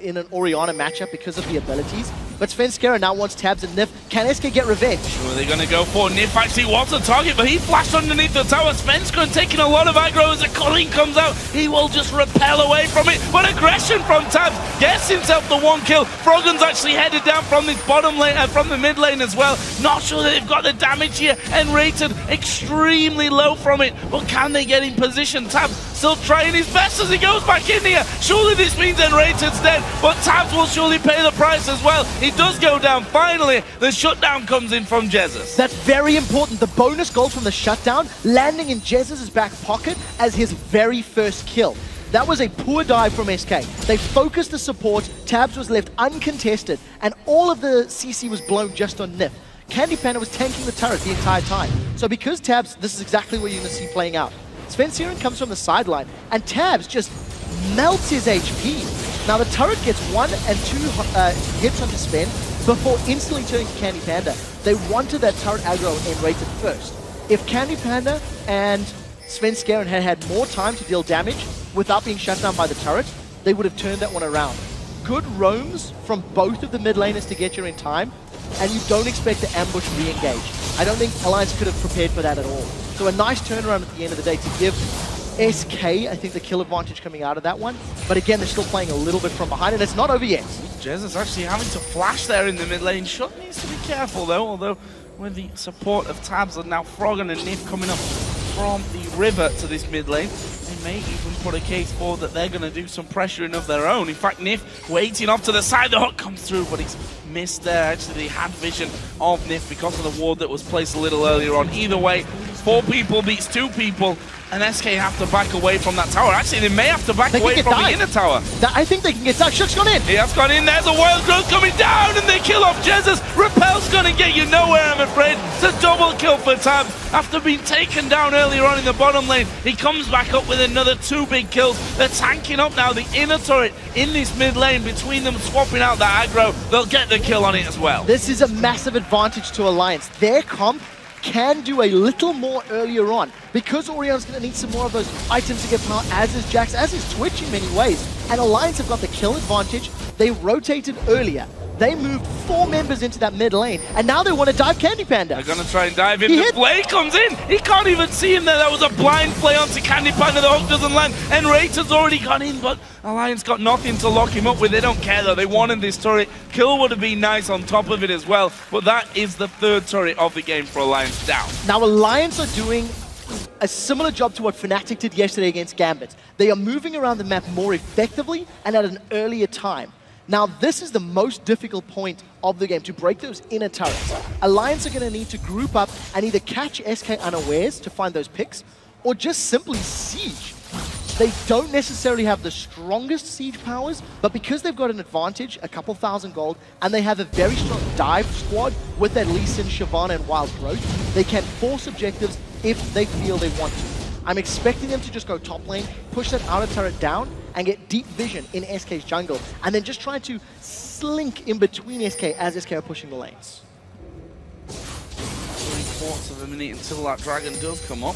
in an Orianna matchup because of the abilities. But Svenskeren now wants Tabs and Nif. Can SK get revenge? Who are they going to go for? Nif actually was a target, but he flashed underneath the tower. Svenskeren taking a lot of aggro as a Colleen comes out. He will just repel away from it. But aggression from Tabs gets himself the one kill. Froggen's actually headed down from this bottom lane, from the mid lane as well. Not sure that they've got the damage here, and rated extremely low from it. But can they get in position? Tabs still trying his best as he goes back in here. Surely this means Enrated's dead, but Tabs will surely pay the price as well. He does go down. Finally, the shutdown comes in from Jesus. That's very important. The bonus gold from the shutdown landing in Jesus' back pocket as his very first kill. That was a poor dive from SK. They focused the support, Tabs was left uncontested, and all of the CC was blown just on Nif. Candy Panda was tanking the turret the entire time. So because Tabs, this is exactly what you're going to see playing out. Svenskeren comes from the sideline, and Tabs just melts his HP. Now the turret gets 1 and 2 hits onto Sven before instantly turning to Candy Panda. They wanted that turret aggro and rated first. If Candy Panda and Svenskeren had more time to deal damage without being shut down by the turret, they would have turned that one around. Good roams from both of the mid laners to get you in time, and you don't expect to ambush re-engage. I don't think Alliance could have prepared for that at all. So a nice turnaround at the end of the day to give SK, I think, the kill advantage coming out of that one. But again, they're still playing a little bit from behind, and it's not over yet. Jez is actually having to flash there in the mid lane. Shut needs to be careful though, although with the support of Tabs and now Froggen and Nif coming up from the river to this mid lane, they may even put a case forward that they're going to do some pressuring of their own. In fact, Nif waiting off to the side, the hook comes through, but he's missed there. Actually, they had vision of Nif because of the ward that was placed a little earlier on. Either way, 4 people beats 2 people, and SK have to back away from that tower. Actually, they may have to back away from the inner tower. I think they can get stuck. Shook's gone in. He has gone in. There's a wild growth coming down, and they kill off Jesus. Repel's going to get you nowhere, I'm afraid. It's a double kill for Tabs. After being taken down earlier on in the bottom lane, he comes back up with another 2 big kills. They're tanking up now the inner turret in this mid lane. Between them swapping out the aggro, they'll get the kill on it as well. This is a massive advantage to Alliance. Their comp can do a little more earlier on because Orion's going to need some more of those items to get power, as is Jax, as is Twitch in many ways. And Alliance have got the kill advantage. They rotated earlier. They moved 4 members into that mid lane, and now they want to dive Candy Panda. They're going to try and dive in. The play comes in. He can't even see him there. That was a blind play onto Candy Panda. The hook doesn't land. And Rator's already gone in, but Alliance got nothing to lock him up with. They don't care, though. They wanted this turret. Kill would have been nice on top of it as well, but that is the 3rd turret of the game for Alliance down. Now, Alliance are doing a similar job to what Fnatic did yesterday against Gambit. They are moving around the map more effectively and at an earlier time. Now, this is the most difficult point of the game, to break those inner turrets. Alliance are going to need to group up and either catch SK unawares to find those picks, or just simply siege. They don't necessarily have the strongest siege powers, but because they've got an advantage, a couple thousand gold, and they have a very strong dive squad with that Lee Sin, Shyvana, and Wild Growth, they can force objectives if they feel they want to. I'm expecting them to just go top lane, push that outer turret down, and get deep vision in SK's jungle, and then just try to slink in between SK as SK are pushing the lanes. 3/4 of a minute until that dragon does come up.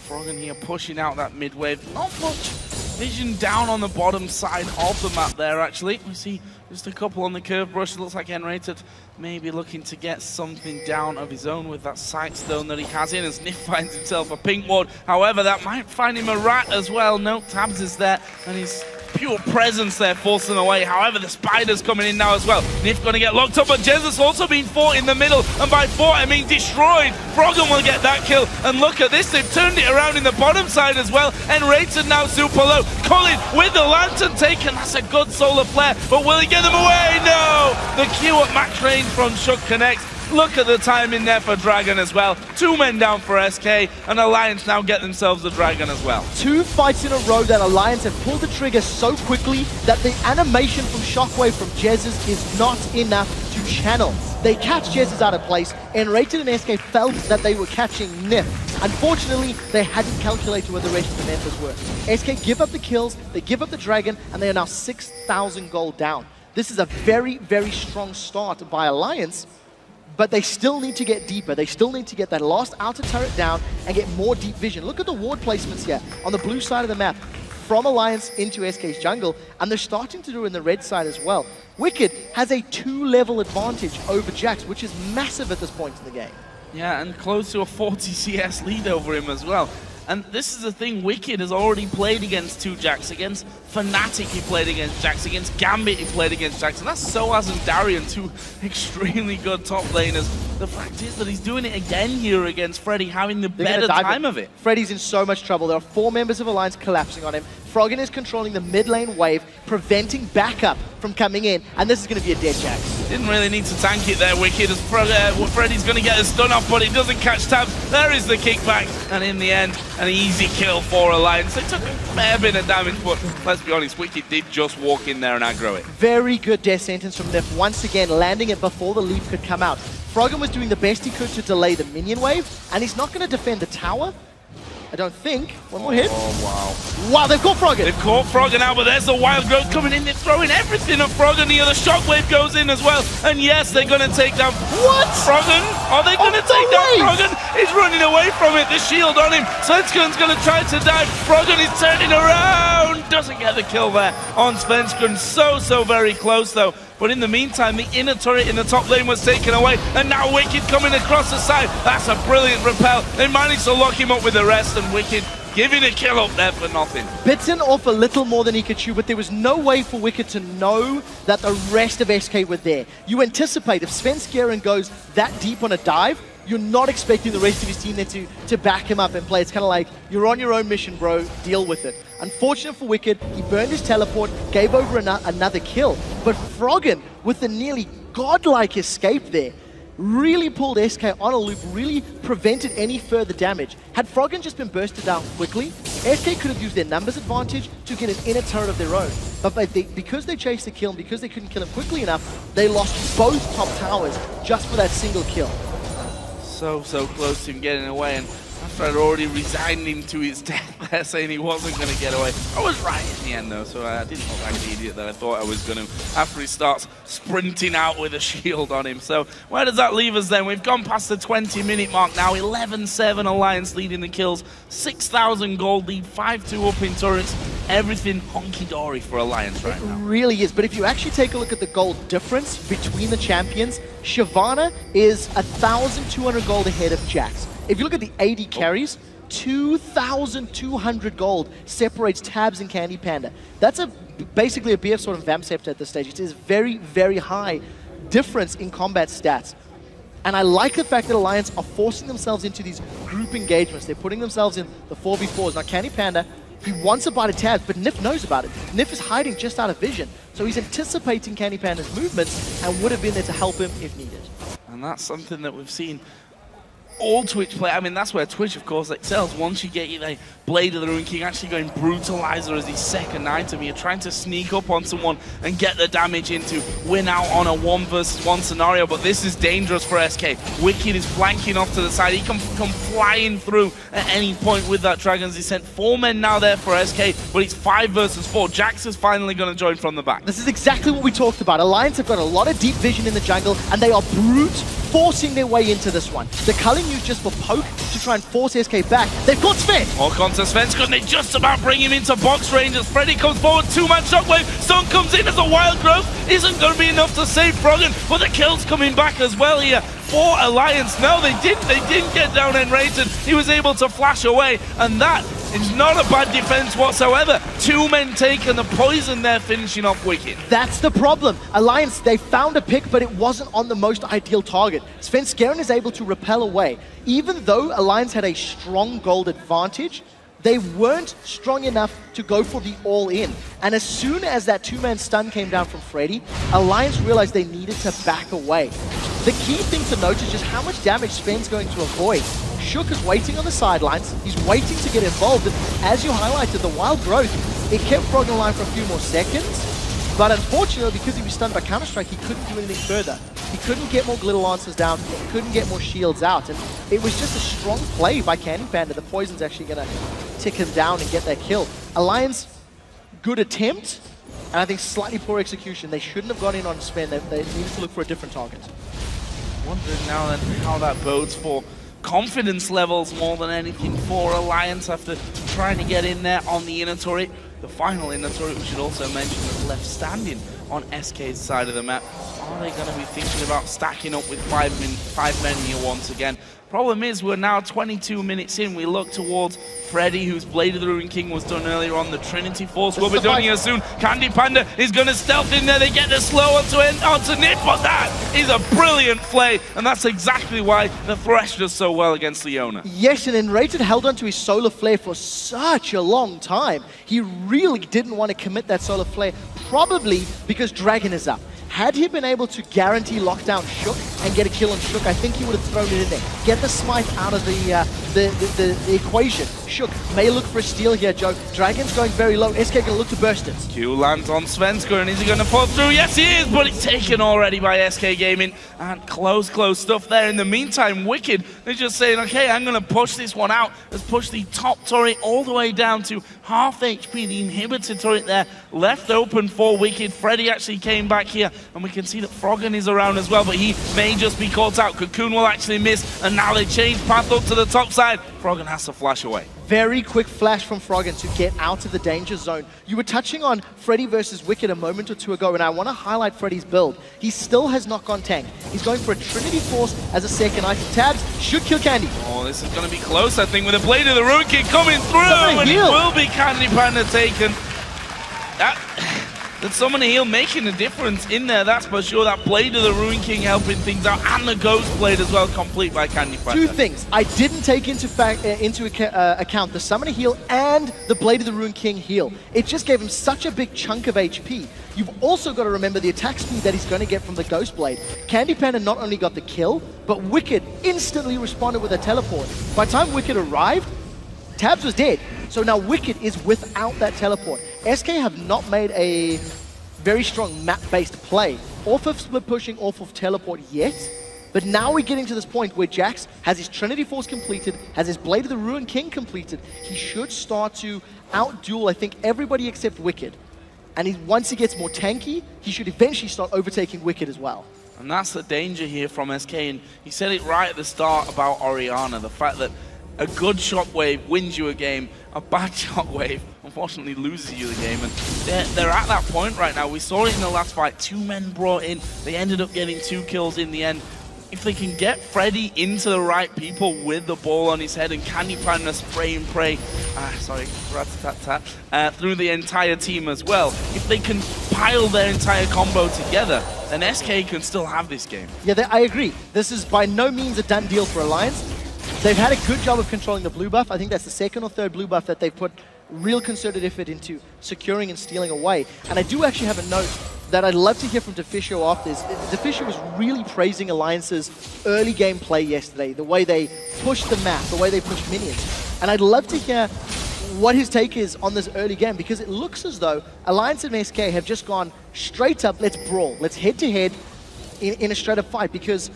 Froggen here pushing out that mid wave. Not much vision down on the bottom side of the map there, actually. We see just a couple on the curve brush. It looks like Enrated maybe looking to get something down of his own with that sight stone that he has in, as Nif finds himself a pink ward. However, that might find him a rat as well. No, Tabs is there, and he's pure presence there forcing away. However, the spider's coming in now as well. Nif going to get locked up, but Jesus also being fought in the middle, and by fought I mean destroyed. Froggen will get that kill, and look at this, they've turned it around in the bottom side as well, and Rated now super low. Cullen with the lantern taken, that's a good solar flare, but will he get them away? No! The Q at max range from Shook connects. Look at the timing there for Dragon as well. 2 men down for SK, and Alliance now get themselves the Dragon as well. 2 fights in a row that Alliance have pulled the trigger so quickly that the animation from Shockwave from Jez's is not enough to channel. They catch Jez's out of place, and Rated and SK felt that they were catching Nif. Unfortunately, they hadn't calculated where the rest of the members were. SK give up the kills, they give up the Dragon, and they are now 6,000 gold down. This is a very, very strong start by Alliance, but they still need to get deeper. They still need to get that last outer turret down and get more deep vision. Look at the ward placements here on the blue side of the map from Alliance into SK's jungle, and they're starting to do in the red side as well. Wicked has a 2-level advantage over Jax, which is massive at this point in the game. Yeah, and close to a 40 CS lead over him as well. And this is the thing, Wicked has already played against 2 Jax. Against Fnatic he played against Jax. Against Gambit he played against Jax. And that's Soaz and Darian, 2 extremely good top laners. The fact is that he's doing it again here against Freddy, having the better time of it. Freddy's in so much trouble. There are 4 members of Alliance collapsing on him. Froggen is controlling the mid lane wave, preventing backup from coming in, and this is going to be a dead Jax. Didn't really need to tank it there, Wicked, as Freddy's going to get a stun off, but he doesn't catch Tabs. There is the kickback, and in the end, an easy kill for Alliance. They took a fair bit of damage, but let's be honest, Wicked did just walk in there and aggro it. Very good death sentence from Nif, once again landing it before the leap could come out. Froggen was doing the best he could to delay the minion wave, and he's not going to defend the tower. I don't think. One more hit. Oh, wow. Wow, they've got Froggen. They've caught Froggen out, but there's the Wild Growth coming in. They're throwing everything at Froggen here. The Shockwave goes in as well. And yes, they're going to take down... What? Froggen? Are they going to take down Froggen? He's running away from it. The shield on him. Svenskern's going to try to dive. Froggen is turning around. Doesn't get the kill there on Svenskern. So very close, though. But in the meantime, the inner turret in the top lane was taken away, and now Wicked coming across the side. That's a brilliant repel. They managed to lock him up with the rest, and Wicked giving a kill up there for nothing. Bitten off a little more than he could chew, but there was no way for Wicked to know that the rest of SK were there. You anticipate if Svenskeren goes that deep on a dive, you're not expecting the rest of his team there to back him up and play. It's kind of like, you're on your own mission, bro, deal with it. Unfortunate for Wicked, he burned his teleport, gave over another kill. But Froggen, with the nearly godlike escape there, really pulled SK on a loop, really prevented any further damage. Had Froggen just been bursted down quickly, SK could have used their numbers advantage to get an inner turret of their own. But because they chased the kill and because they couldn't kill him quickly enough, they lost both top towers just for that single kill. So close to him getting away, and After I'd already resigned him to his death there, saying he wasn't going to get away. I was right in the end, though, so I didn't look like the idiot that I thought I was going to after he starts sprinting out with a shield on him. So where does that leave us then? We've gone past the 20-minute mark now. 11-7 Alliance leading the kills. 6,000 gold lead, 5-2 up in turrets. Everything honky-dory for Alliance right now. It really is, but if you actually take a look at the gold difference between the champions, Shyvana is 1,200 gold ahead of Jax. If you look at the AD carries, 2,200 gold separates Tabs and Candy Panda. That's basically a BF sort of Vamp Scepter at this stage. It is very, very high difference in combat stats. And I like the fact that Alliance are forcing themselves into these group engagements. They're putting themselves in the 4v4s. Now, Candy Panda, he wants a bite of Tabs, but Nif knows about it. Nif is hiding just out of vision. So he's anticipating Candy Panda's movements and would have been there to help him if needed. And that's something that we've seen all Twitch play. I mean, that's where Twitch, of course, excels. Once you get the Blade of the Ruin King actually going Brutalizer as his second item, you're trying to sneak up on someone and get the damage in to win out on a 1v1 scenario. But this is dangerous for SK. Wicked is flanking off to the side. He can come flying through at any point with that Dragon's Descent. 4 men now there for SK, but it's 5 versus 4. Jax is finally going to join from the back. This is exactly what we talked about. Alliance have got a lot of deep vision in the jungle, and they are brute forcing their way into this one. The culling used just for poke to try and force SK back. They've got Sven! Walk on to Sven, couldn't they just about bring him into box range as Freddy comes forward, 2-man shockwave, Stun comes in as a wild growth, isn't going to be enough to save Froggen, but the kill's coming back as well here for Alliance. No, they didn't get down and rated. He was able to flash away, and that is not a bad defense whatsoever. 2 men taken, the poison there finishing off Wicked. That's the problem. Alliance, they found a pick, but it wasn't on the most ideal target. Svenskeren is able to repel away. Even though Alliance had a strong gold advantage, they weren't strong enough to go for the all-in. And as soon as that 2-man stun came down from Freddy, Alliance realized they needed to back away. The key thing to note is just how much damage Sven's going to avoid. Shook is waiting on the sidelines. He's waiting to get involved. And as you highlighted, the wild growth, it kept Froggen alive for a few more seconds. But unfortunately, because he was stunned by Counter-Strike, he couldn't do anything further. He couldn't get more Glitter Lancers down. He couldn't get more shields out. And it was just a strong play by Candy Panda. The poison's actually going to tick him down and get that kill. Alliance, good attempt. And I think slightly poor execution. They shouldn't have gone in on Sven. They needed to look for a different target. Wondering now then how that bodes for confidence levels more than anything for Alliance after trying to get in there on the inner turret. The final inner turret, we should also mention, is left standing on SK's side of the map. Are they going to be thinking about stacking up with 5 men here once again? Problem is, we're now 22 minutes in. We look towards Freddy, whose Blade of the Ruin King was done earlier on. The Trinity Force will be done here soon. Candy Panda is going to stealth in there. They get the slow onto Nip, but that is a brilliant play, and that's exactly why the Thresh does so well against Leona. Yes, and Enrated held onto his Solar Flare for such a long time. He really didn't want to commit that Solar Flare, probably because Dragon is up. Had he been able to guarantee lockdown Shook and get a kill on Shook, I think he would have thrown it in there. Get the smite out of the equation. Shook may look for a steal here, Joe. Dragon's going very low. SK going to look to burst it. Q lands on Svenskeren. Is he going to fall through? Yes, he is, but it's taken already by SK Gaming. And close stuff there. In the meantime, Wicked is just saying, okay, I'm going to push this one out. Let's push the top turret all the way down to half HP. The inhibitor turret there left open for Wicked. Freddy actually came back here, and we can see that Froggen is around as well, but he may just be caught out. Cocoon will actually miss, and now they change path up to the top side. Froggen has to flash away. Very quick flash from Froggen to get out of the danger zone. You were touching on Freddy versus Wicked a moment or two ago, and I want to highlight Freddy's build. He still has not gone tank. He's going for a Trinity Force as a second item. Tabs should kill Candy. Oh, this is going to be close, I think, with a Blade of the Ruin King coming through, and it will be Candy Panda taken. That Summon a Heal making a difference in there, that's for sure. That Blade of the Ruin King helping things out, and the Ghost Blade as well, complete by Candy Panda. 2 things. I didn't take into account the Summon a Heal and the Blade of the Ruin King heal. It just gave him such a big chunk of HP. You've also got to remember the attack speed that he's going to get from the Ghost Blade. Candy Panda not only got the kill, but Wicked instantly responded with a teleport. By the time Wicked arrived, Tabs was dead. So now Wicked is without that teleport. SK have not made a very strong map-based play off of split pushing, off of teleport yet, But now we're getting to this point where Jax has his Trinity Force completed, has his Blade of the Ruined King completed. He should start to outduel, I think, everybody except Wicked. And once he gets more tanky, he should eventually start overtaking Wicked as well. And that's the danger here from SK, and he said it right at the start about Orianna, the fact that a good shockwave wins you a game, a bad shockwave unfortunately loses you the game, and they're at that point right now. We saw it in the last fight, 2 men brought in, they ended up getting 2 kills in the end. If they can get Freddy into the right people with the ball on his head and Candy Panda spray and pray, rat-a-tat-tat, through the entire team as well, if they can pile their entire combo together, then SK can still have this game. Yeah, I agree. This is by no means a done deal for Alliance. They've had a good job of controlling the blue buff. I think that's the 2nd or 3rd blue buff that they've put real concerted effort into securing and stealing away. And I do actually have a note that I'd love to hear from Deficio after this. Deficio was really praising Alliance's early game play yesterday, the way they pushed the map, the way they pushed minions. And I'd love to hear what his take is on this early game, because it looks as though Alliance and SK have just gone straight up, let's brawl, let's head-to-head in a straight-up fight, because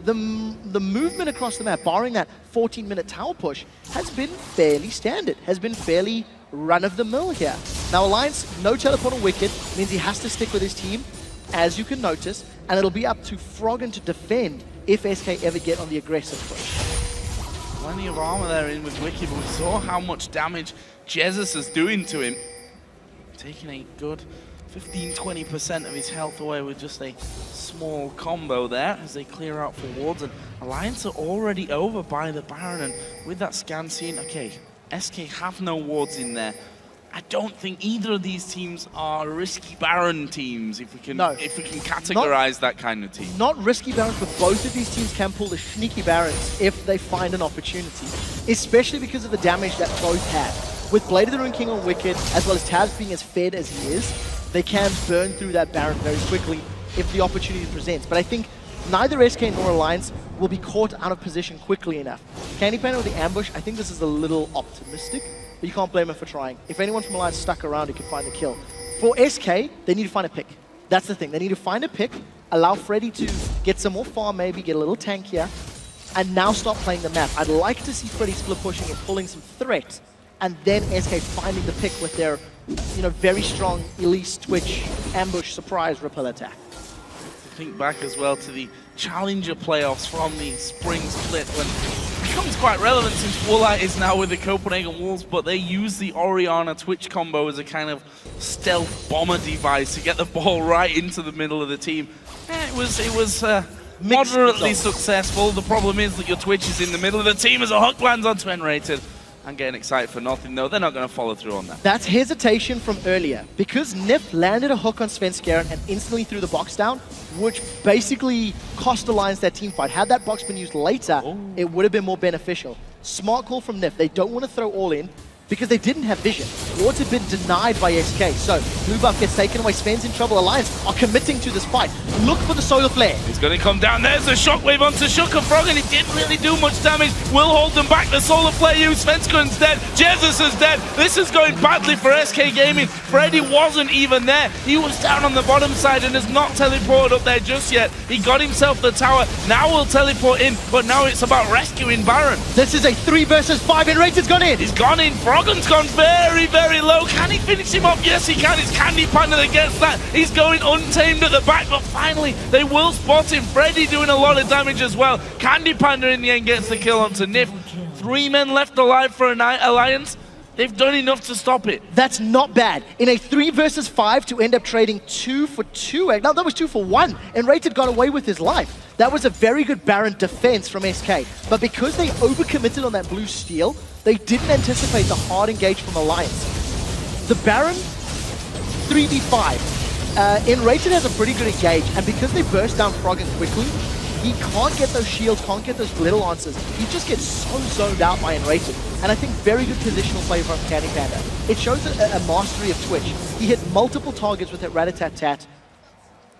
the movement across the map, barring that 14-minute tower push, has been fairly standard, has been fairly run-of-the-mill here. Now Alliance, no teleport on Wicked, means he has to stick with his team, as you can notice, and it'll be up to Froggen to defend if SK ever get on the aggressive push. Plenty of armor there in with Wicked, but we saw how much damage Jesus is doing to him. Taking a good 15-20% of his health away with just a small combo there as they clear out for wards, and Alliance are already over by the Baron, and with that scan scene, okay, SK have no wards in there. I don't think either of these teams are risky Baron teams, if we can categorize that kind of team. Not risky Barons, but both of these teams can pull the sneaky Barons if they find an opportunity, especially because of the damage that both have. With Blade of the Ruined King on Wicked, as well as Tabs being as fed as he is, they can burn through that Baron very quickly if the opportunity presents. But I think neither SK nor Alliance will be caught out of position quickly enough. Candy Panda with the ambush, I think this is a little optimistic, but you can't blame him for trying. If anyone from Alliance stuck around, he could find the kill. For SK, they need to find a pick. That's the thing. They need to find a pick, allow Freddy to get some more farm, maybe get a little tankier, and now start playing the map. I'd like to see Freddy split pushing and pulling some threat, and then SK finding the pick with their, very strong Elise, Twitch, ambush, surprise, repel attack. Think back as well to the Challenger playoffs from the spring split, when it becomes quite relevant since Woolite is now with the Copenhagen Wolves, but they use the Orianna Twitch combo as a kind of stealth bomber device to get the ball right into the middle of the team. It was moderately successful. The problem is that your Twitch is in the middle of the team as a hook lands onto N-rated. I'm getting excited for nothing, though. They're not going to follow through on that. That's hesitation from earlier. Because Nif landed a hook on Svenskeren and instantly threw the box down, which basically cost Alliance that team fight. Had that box been used later, it would have been more beneficial. Smart call from Nif. They don't want to throw all in because they didn't have vision. Wards had been denied by SK. So, blue buff gets taken away. Sven's in trouble. Alliance are committing to this fight. Look for the solar flare. He's going to come down. There's a shockwave onto Shooker Frog, and it didn't really do much damage. Will hold them back. The solar flare used. Svenskun's dead. Jesus is dead. This is going badly for SK Gaming. Freddy wasn't even there. He was down on the bottom side and has not teleported up there just yet. He got himself the tower. Now will teleport in, but now it's about rescuing Baron. This is a 3 versus 5, and Rated's gone in. He's gone in. Froggen's gone very, very low. Can he finish him off? Yes, he can. It's Candy Panda that gets that. He's going untamed at the back, but finally they will spot him. Freddy doing a lot of damage as well. Candy Panda in the end gets the kill onto Nif. 3 men left alive for an Alliance. They've done enough to stop it. That's not bad. In a 3 versus 5 to end up trading 2 for 2. No, that was 2 for 1. And Rated got away with his life. That was a very good Baron defense from SK. But because they overcommitted on that blue steal, they didn't anticipate the hard engage from Alliance. The Baron, 3v5. Rated has a pretty good engage. And because they burst down Froggen quickly, he can't get those shields, can't get those little answers. He just gets so zoned out by Enrated. And I think very good positional play from Candy Panda. It shows a mastery of Twitch. He hit multiple targets with that rat-a-tat-tat.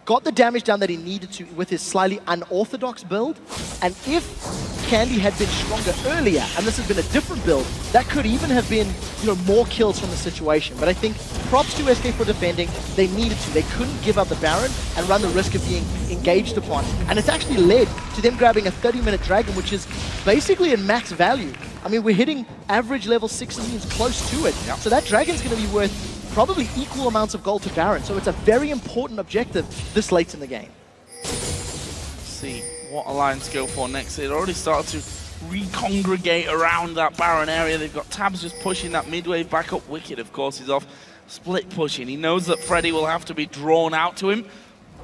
Got the damage down that he needed to with his slightly unorthodox build. And if Candy had been stronger earlier, and this has been a different build, that could even have been, more kills from the situation. But I think props to SK for defending. They needed to. They couldn't give up the Baron and run the risk of being engaged upon. And it's actually led to them grabbing a 30-minute Dragon, which is basically in max value. I mean, we're hitting average level 16s close to it. Yep. So that Dragon's going to be worth probably equal amounts of gold to Baron. So it's a very important objective this late in the game. Let's see what Alliance go for next. They've already started to recongregate around that Baron area. They've got Tabs just pushing that mid wave back up. Wicked, of course, is off. Split pushing. He knows that Freddy will have to be drawn out to him.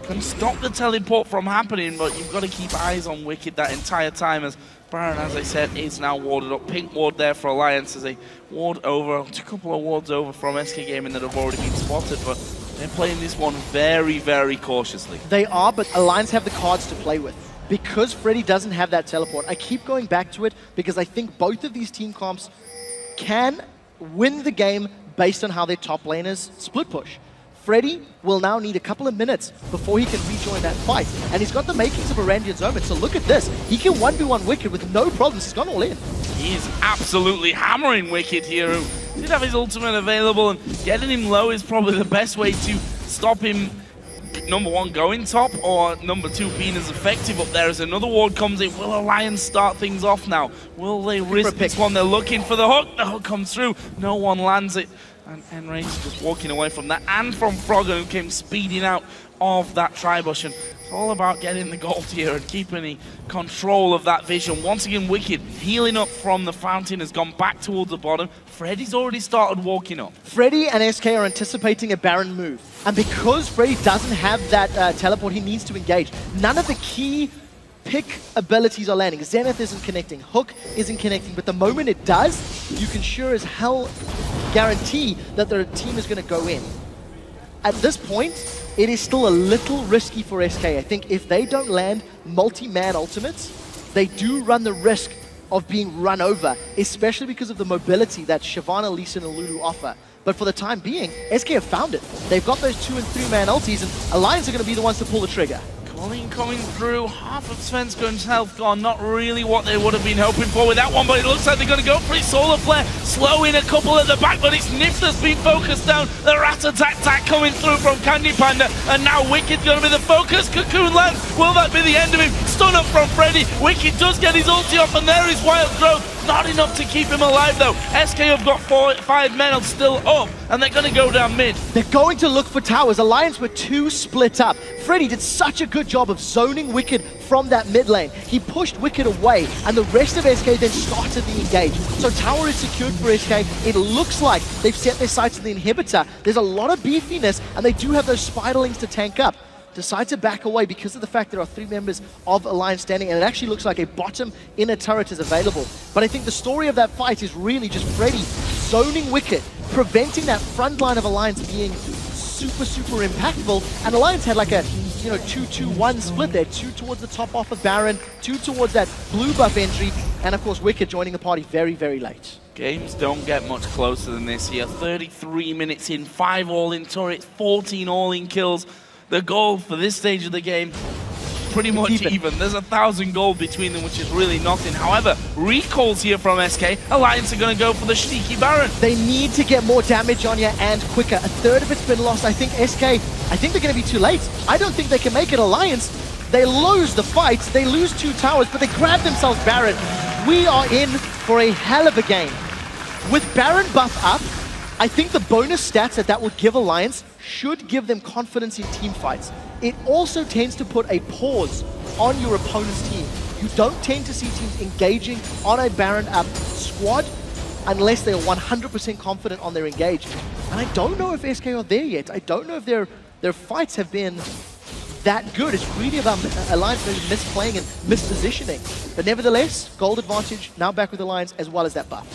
Can stop the teleport from happening, but you've got to keep eyes on Wicked that entire time, as Baron, as I said, is now warded up. Pink ward there for Alliance as they ward over, a couple of wards over from SK Gaming that have already been spotted, but they're playing this one very, very cautiously. They are, but Alliance have the cards to play with. Because Freddy doesn't have that teleport, I keep going back to it because I think both of these team comps can win the game based on how their top laners split push. Freddy will now need a couple of minutes before he can rejoin that fight. And he's got the makings of a Randian's Omen, so look at this. He can 1v1 Wicked with no problems. He's gone all in. He is absolutely hammering Wicked here, who did have his ultimate available, and getting him low is probably the best way to stop him, number one, going top, or number two, being as effective up there as another ward comes in. Will Alliance start things off now? Will they risk this one? They're looking for the hook. The hook comes through. No one lands it. And Enrage just walking away from that, and from Frogger, who came speeding out of that Tribush. And it's all about getting the gold here and keeping control of that vision. Once again, Wicked healing up from the fountain has gone back towards the bottom. Freddy's already started walking up. Freddy and SK are anticipating a Baron move. And because Freddy doesn't have that teleport, he needs to engage. None of the key pick abilities are landing. Zenith isn't connecting, Hook isn't connecting, but the moment it does, you can sure as hell guarantee that the team is going to go in. At this point, it is still a little risky for SK. I think if they don't land multi-man ultimates, they do run the risk of being run over, especially because of the mobility that Shyvana, Lee Sin, and Lulu offer. But for the time being, SK have found it. They've got those 2- and 3-man ultis, and Alliance are going to be the ones to pull the trigger. Colleen coming through, half of Svenskern's health gone, not really what they would have been hoping for with that one, but it looks like they're going to go for his Solar Flare, slow in a couple at the back, but it's Nips that's been focused down, the Rat-a-tat-tat coming through from Candy Panda, and now Wicked's going to be the focus. Cocoon lands, will that be the end of him? Stun up from Freddy, Wicked does get his ulti off, and there is Wild Growth. Not enough to keep him alive though. SK have got 5 men still up, and they're going to go down mid. They're going to look for towers. Alliance were 2 split up. Freddy did such a good job of zoning Wicked from that mid lane. He pushed Wicked away, and the rest of SK then started the engage. So tower is secured for SK. It looks like they've set their sights on the inhibitor. There's a lot of beefiness, and they do have those Spiderlings to tank up. Decide to back away because of the fact there are 3 members of Alliance standing, and it actually looks like a bottom inner turret is available. But I think the story of that fight is really just Freddy zoning Wicked, preventing that front line of Alliance being super, super impactful. And Alliance had like a 2-2-1 split there, 2 towards the top off of Baron, 2 towards that blue buff entry, and of course Wicked joining the party very, very late. Games don't get much closer than this here. 33 minutes in, 5 all-in turrets, 14 all-in kills. The goal for this stage of the game, pretty much even. There's 1,000 gold between them, which is really nothing. However, recalls here from SK. Alliance are going to go for the Sneaky Baron. They need to get more damage on you and quicker. 1/3 of it's been lost. I think SK, I think they're going to be too late. I don't think they can make it. Alliance, they lose the fight. They lose 2 towers, but they grab themselves Baron. We are in for a hell of a game. With Baron buff up, I think the bonus stats that would give Alliance should give them confidence in team fights. It also tends to put a pause on your opponent's team. You don't tend to see teams engaging on a Baron up squad unless they're 100% confident on their engage. And I don't know if SK are there yet. I don't know if their fights have been that good. It's really about Alliance maybe misplaying and mispositioning. But nevertheless, gold advantage now back with Alliance as well as that buff.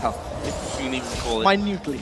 Well, if you can even call it minutely.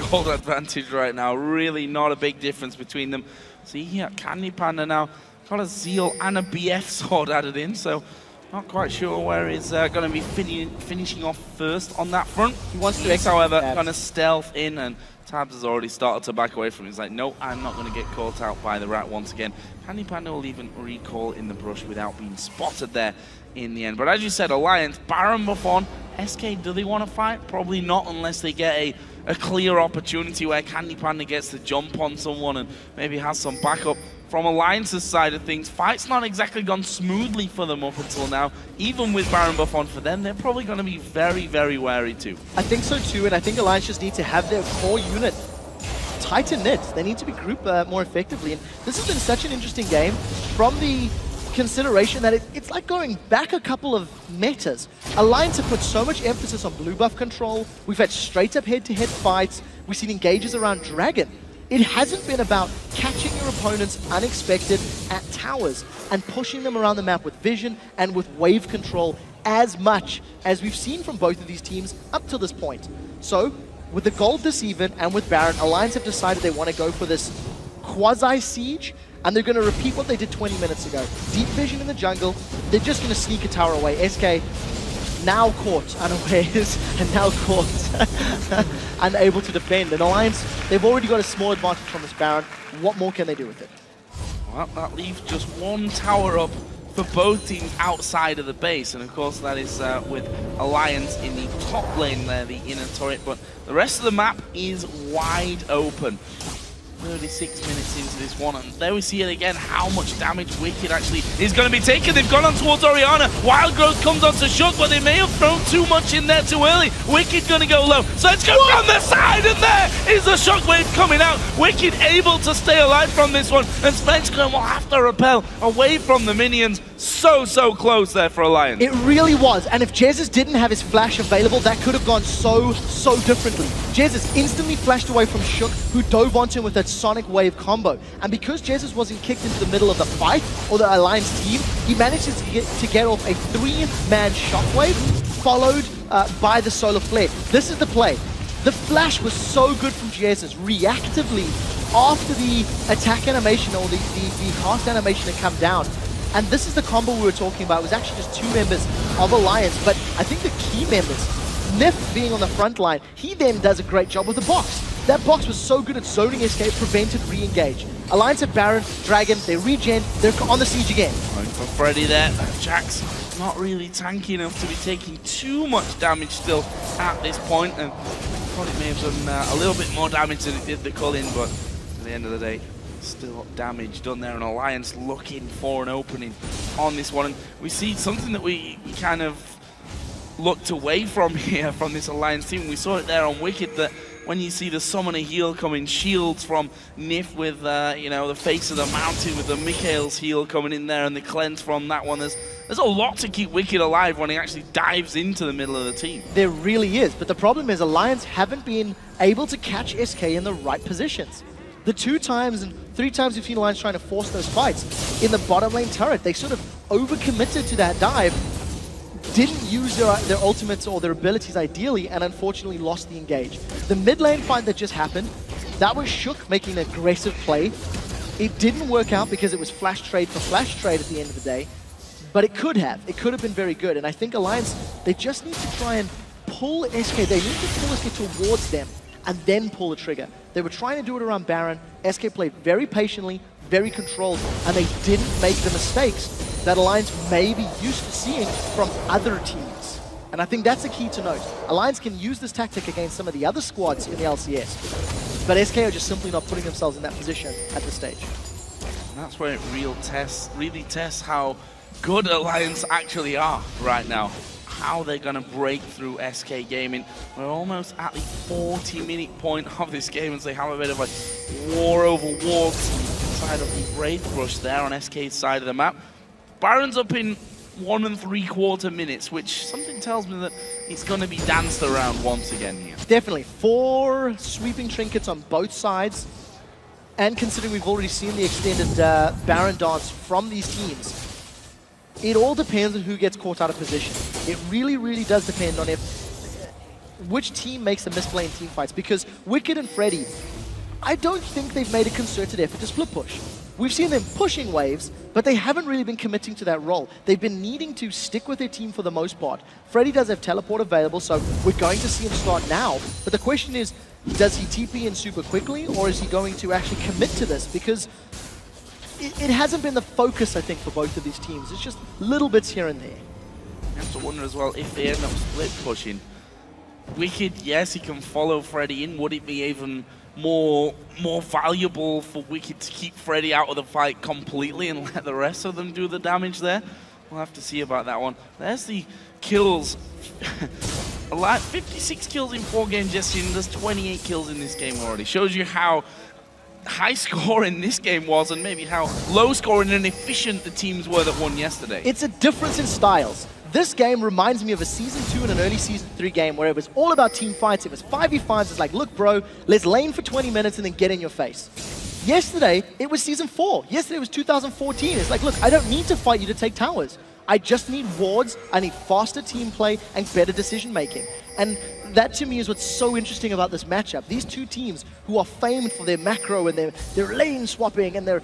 Gold advantage right now. Really not a big difference between them. See here, Candy Panda now got a Zeal and a BF sword added in, so not quite sure where he's going to be finishing off first on that front. He wants to however, going to stealth in and Tabs has already started to back away from it. He's like, no, I'm not going to get caught out by the rat once again. Candy Panda will even recall in the brush without being spotted there in the end. But as you said, Alliance, Baron Buffon, SK, do they want to fight? Probably not unless they get a clear opportunity where Candy Panda gets to jump on someone and maybe has some backup. From Alliance's side of things, fight's not exactly gone smoothly for them up until now. Even with Baron Buffon for them, they're probably going to be very, very wary too. I think so too, and I think Alliance just need to have their core unit tighten knit. They need to be grouped more effectively. And this has been such an interesting game from the consideration that it's like going back a couple of metas. Alliance have put so much emphasis on blue buff control. We've had straight up head-to-head fights. We've seen engages around Dragon. It hasn't been about catching your opponents unexpected at towers and pushing them around the map with vision and with wave control as much as we've seen from both of these teams up till this point. So, with the gold this even and with Baron, Alliance have decided they want to go for this quasi-siege, and they're going to repeat what they did 20 minutes ago. Deep vision in the jungle, they're just going to sneak a tower away. SK now caught unawares and now caught unable to defend. And Alliance, they've already got a small advantage from this Baron. What more can they do with it? Well, that leaves just one tower up for both teams outside of the base. And of course that is with Alliance in the top lane there, the inner turret. But the rest of the map is wide open. 36 minutes into this one, and there we see it again, how much damage Wicked actually is going to be taking. They've gone on towards Orianna. Wild Growth comes onto Shook, but they may have thrown too much in there too early. Wicked going to go low. So let's go from the side, and there is the Shockwave coming out. Wicked able to stay alive from this one, and Svenskeren will have to repel away from the minions. So close there for Alliance. It really was, and if Jesus didn't have his flash available, that could have gone so differently. Jesus instantly flashed away from Shook, who dove onto him with that Sonic Wave combo. And because Jesus wasn't kicked into the middle of the fight, or the Alliance team, he managed to get off a 3-man Shockwave, followed by the Solar Flare. This is the play. The flash was so good from Jesus reactively after the attack animation, or the cast animation had come down. And this is the combo we were talking about. It was actually just 2 members of Alliance, but I think the key members, Nif being on the front line, he then does a great job with the box. That box was so good at zoning escape, prevented re-engage. Alliance at Baron, Dragon, they regen, they're on the siege again. Going for Freddy there. Jack's not really tanky enough to be taking too much damage still at this point, and probably may have done a little bit more damage than it did the Cullen, but at the end of the day, still damage done there, and Alliance looking for an opening on this one. And we see something that we kind of looked away from here from this Alliance team. We saw it there on Wicked, that when you see the Summoner heal coming, shields from Nif with you know, the face of the mountain, with the Mikhail's heal coming in there, and the cleanse from that one. There's a lot to keep Wicked alive when he actually dives into the middle of the team. There really is, but the problem is Alliance haven't been able to catch SK in the right positions. The 2 times and 3 times we've seen Alliance trying to force those fights in the bottom lane turret, they sort of overcommitted to that dive, didn't use their ultimates or their abilities ideally, and unfortunately lost the engage. The mid lane fight that just happened, that was Shook making an aggressive play. It didn't work out because it was flash trade for flash trade at the end of the day, but it could have. It could have been very good, and I think Alliance, they just need to try and pull SK. They need to pull SK towards them and then pull the trigger. They were trying to do it around Baron. SK played very patiently, very controlled, and they didn't make the mistakes that Alliance may be used to seeing from other teams. And I think that's the key to note. Alliance can use this tactic against some of the other squads in the LCS, but SK are just simply not putting themselves in that position at this stage. And that's where it really tests how good Alliance actually are right now. How they're going to break through SK Gaming. We're almost at the 40-minute point of this game as they have a bit of a war over wards side of the Wraith Rush there on SK's side of the map. Baron's up in 1 3/4 minutes, which something tells me that it's going to be danced around once again here. Definitely. 4 sweeping trinkets on both sides. And considering we've already seen the extended Baron dance from these teams, it all depends on who gets caught out of position. It really does depend on which team makes the misplaying team fights, because Wicked and Freddy, I don't think they've made a concerted effort to split push. We've seen them pushing waves, but they haven't really been committing to that role. They've been needing to stick with their team for the most part. Freddy does have teleport available, so we're going to see him start now. But the question is, Does he TP in super quickly, or is he going to actually commit to this? Because it hasn't been the focus, I think, for both of these teams. It's just little bits here and there. You have to wonder as well, if they end up split pushing, Wicked, yes, he can follow Freddy in. Would it be even more valuable for Wicked to keep Freddy out of the fight completely and let the rest of them do the damage there? We'll have to see about that one. There's the kills. A lot, 56 kills in 4 games just in. There's 28 kills in this game already. Shows you how high scoring this game was and maybe how low scoring and efficient the teams were that won yesterday. It's a difference in styles. This game reminds me of a Season 2 and an early Season 3 game where it was all about team fights. It was 5v5s. It's like, look, bro, let's lane for 20 minutes and then get in your face. Yesterday, it was Season 4. Yesterday was 2014. It's like, look, I don't need to fight you to take towers. I just need wards, I need faster team play, and better decision making. And that to me is what's so interesting about this matchup. These two teams who are famed for their macro and their lane swapping and their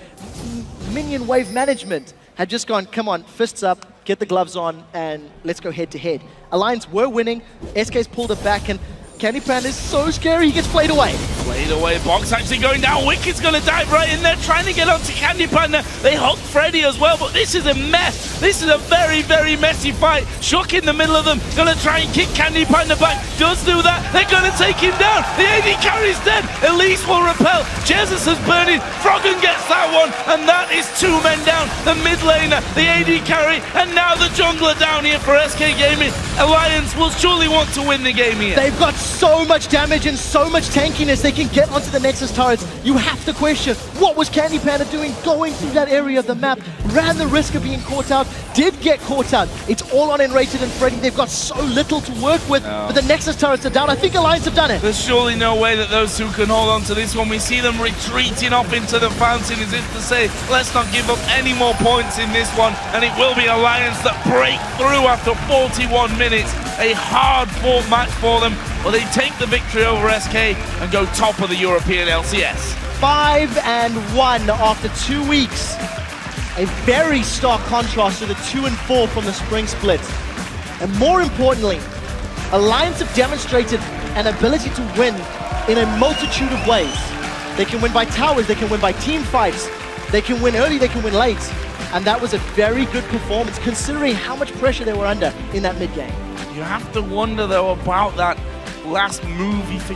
minion wave management had just gone, come on, fists up, get the gloves on, and let's go head to head. Alliance were winning, SK's pulled it back, and Candy Panda is so scary, he gets played away. Played away, Box actually going down. Wicked's going to dive right in there, trying to get onto Candy Panda. They hooked Freddy as well, but this is a mess. This is a very, very messy fight. Shook in the middle of them, going to try and kick Candy Panda back. Does do that, they're going to take him down. The AD carry's dead. Elise will repel. Jesus is burning. Froggen gets that one, and that is 2 men down. The mid laner, the AD carry, and now the jungler down here for SK Gaming. Alliance will surely want to win the game here. They've got so much damage and so much tankiness, they can get onto the Nexus turrets. You have to question, what was Candy Panda doing going through that area of the map? Ran the risk of being caught out, did get caught out. It's all on Enrated and Freddy. They've got so little to work with, but the Nexus turrets are down. I think Alliance have done it. There's surely no way that those two can hold on to this one. We see them retreating up into the fountain as if to say, let's not give up any more points in this one, and it will be Alliance that break through after 41 minutes. A hard-fought match for them, but they take the victory over SK and go top of the European LCS. 5-1 after 2 weeks. A very stark contrast to the 2-4 from the spring split. And more importantly, Alliance have demonstrated an ability to win in a multitude of ways. They can win by towers, they can win by team fights, they can win early, they can win late. And that was a very good performance considering how much pressure they were under in that mid game. You have to wonder though about that last move, if you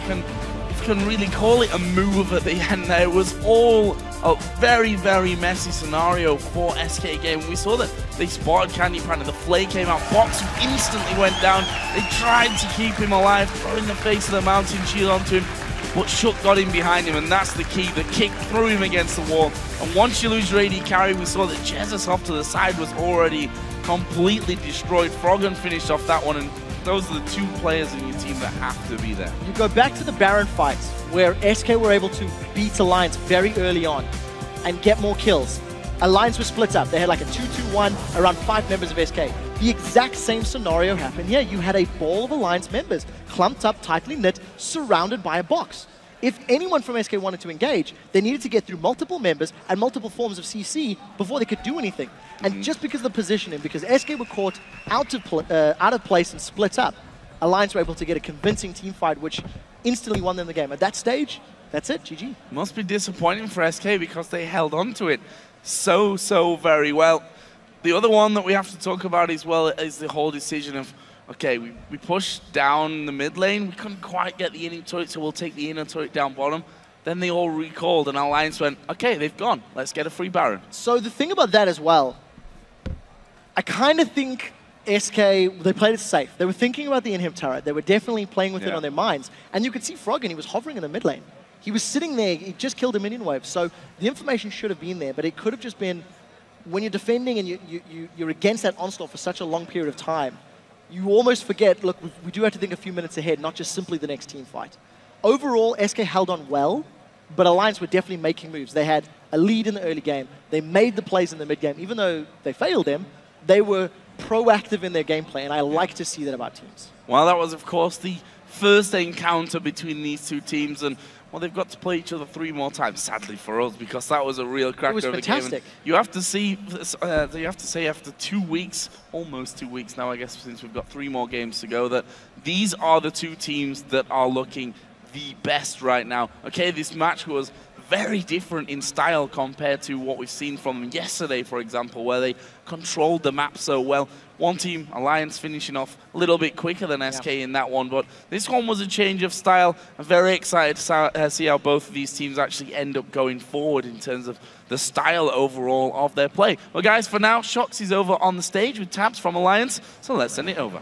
can really call it a move at the end there. It was all a very, very messy scenario for SK Game. We saw that they spotted Candy Panda, the flay came out, Box instantly went down. They tried to keep him alive, throwing the face of the mountain shield onto him, but Shook got in behind him, and that's the key. The kick threw him against the wall. And once you lose your AD carry, we saw that Jesus off to the side was already completely destroyed. Froggen finished off that one, and those are the 2 players in your team that have to be there. You go back to the Baron fights, where SK were able to beat Alliance very early on and get more kills. Alliance was split up. They had like a 2-2-1, around 5 members of SK. The exact same scenario happened here. You had a ball of Alliance members, clumped up, tightly knit, surrounded by a box. If anyone from SK wanted to engage, they needed to get through multiple members and multiple forms of CC before they could do anything. And just because of the positioning, because SK were caught out of place and split up, Alliance were able to get a convincing team fight, which instantly won them the game. At that stage, that's it, GG. Must be disappointing for SK because they held on to it so very well. The other one that we have to talk about as well is the whole decision of, okay, we pushed down the mid lane, we couldn't quite get the inner turret, so we'll take the inner turret down bottom. Then they all recalled and Alliance went, okay, they've gone, let's get a free Baron. So the thing about that as well, I kind of think SK, they played it safe. They were thinking about the inhib turret. They were definitely playing with it on their minds. And you could see Froggen, he was hovering in the mid lane. He was sitting there, he just killed a minion wave. So the information should have been there, but it could have just been, when you're defending and you're against that onslaught for such a long period of time, you almost forget, look, we do have to think a few minutes ahead, not just simply the next team fight. Overall, SK held on well, but Alliance were definitely making moves. They had a lead in the early game. They made the plays in the mid game. Even though they failed them, they were proactive in their gameplay, and I like to see that about teams. Well, that was, of course, the first encounter between these two teams, and well, they've got to play each other 3 more times, sadly for us, because that was a real cracker of a game. It was fantastic. You have to say after 2 weeks, almost 2 weeks now, I guess, since we've got 3 more games to go, that these are the 2 teams that are looking the best right now. Okay, this match was very different in style compared to what we've seen from them yesterday, for example, where they controlled the map so well. One team, Alliance, finishing off a little bit quicker than SK in that one, but this one was a change of style. I'm very excited to see how both of these teams actually end up going forward in terms of the style overall of their play. Well, guys, for now, Shox is over on the stage with Tabs from Alliance, so let's send it over.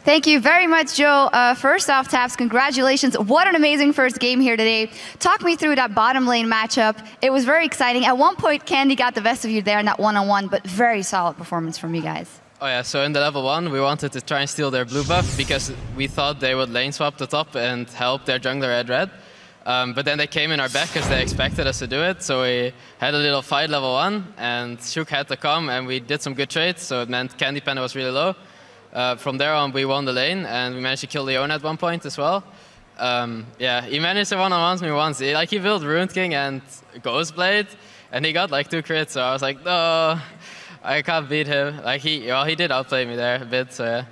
Thank you very much, Joe. First off, Tabs, congratulations. What an amazing first game here today. Talk me through that bottom lane matchup. It was very exciting. At one point, Candy got the best of you there in that one-on-one, but very solid performance from you guys. Oh yeah, so in the level 1, we wanted to try and steal their blue buff because we thought they would lane swap the top and help their jungler at red. But then they came in our back because they expected us to do it. So we had a little fight level 1, and Shook had to come, and we did some good trades, so it meant Candy Panda was really low. From there on, we won the lane, and we managed to kill Leona at one point as well. Yeah, he managed to one-on-one me once. He built Ruined King and Ghostblade, and he got like 2 crits. So I was like, no, I can't beat him. Like he did outplay me there a bit. So yeah.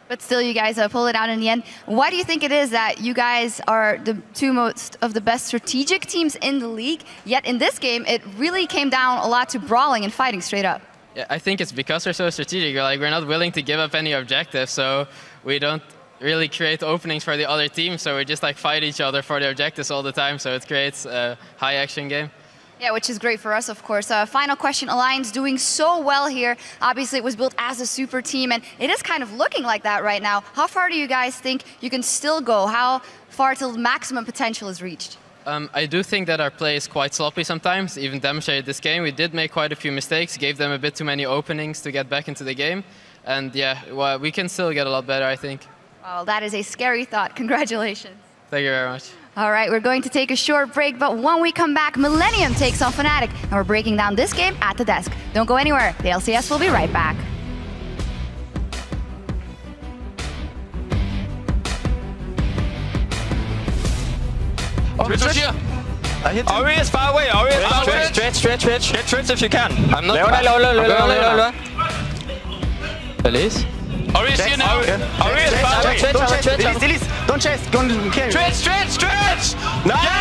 But still, you guys pull it out in the end. Why do you think it is that you guys are the 2 most of the best strategic teams in the league? Yet in this game, it really came down a lot to brawling and fighting straight up. Yeah, I think it's because we're so strategic. We're not willing to give up any objectives, so we don't really create openings for the other team. So we just fight each other for the objectives all the time. So it creates a high action game. Yeah, which is great for us, of course. Final question, Alliance doing so well here. Obviously, it was built as a super team, and it is kind of looking like that right now. How far do you guys think you can still go? How far till maximum potential is reached? I do think that our play is quite sloppy sometimes, even demonstrated this game. We did make quite a few mistakes, gave them a bit too many openings to get back into the game. And yeah, well, we can still get a lot better, I think. Well, that is a scary thought. Congratulations. Thank you very much. All right, we're going to take a short break, but when we come back, Millennium takes on Fnatic, and we're breaking down this game at the desk. Don't go anywhere. The LCS will be right back. Twitch here. Ori is far away. Ori is far away. Stretch. Get Twitch if you can. I'm not. Low. Release. Ori is here now. Ori is far away. Don't chase. Don't chase. Go and carry. Stretch. Nice.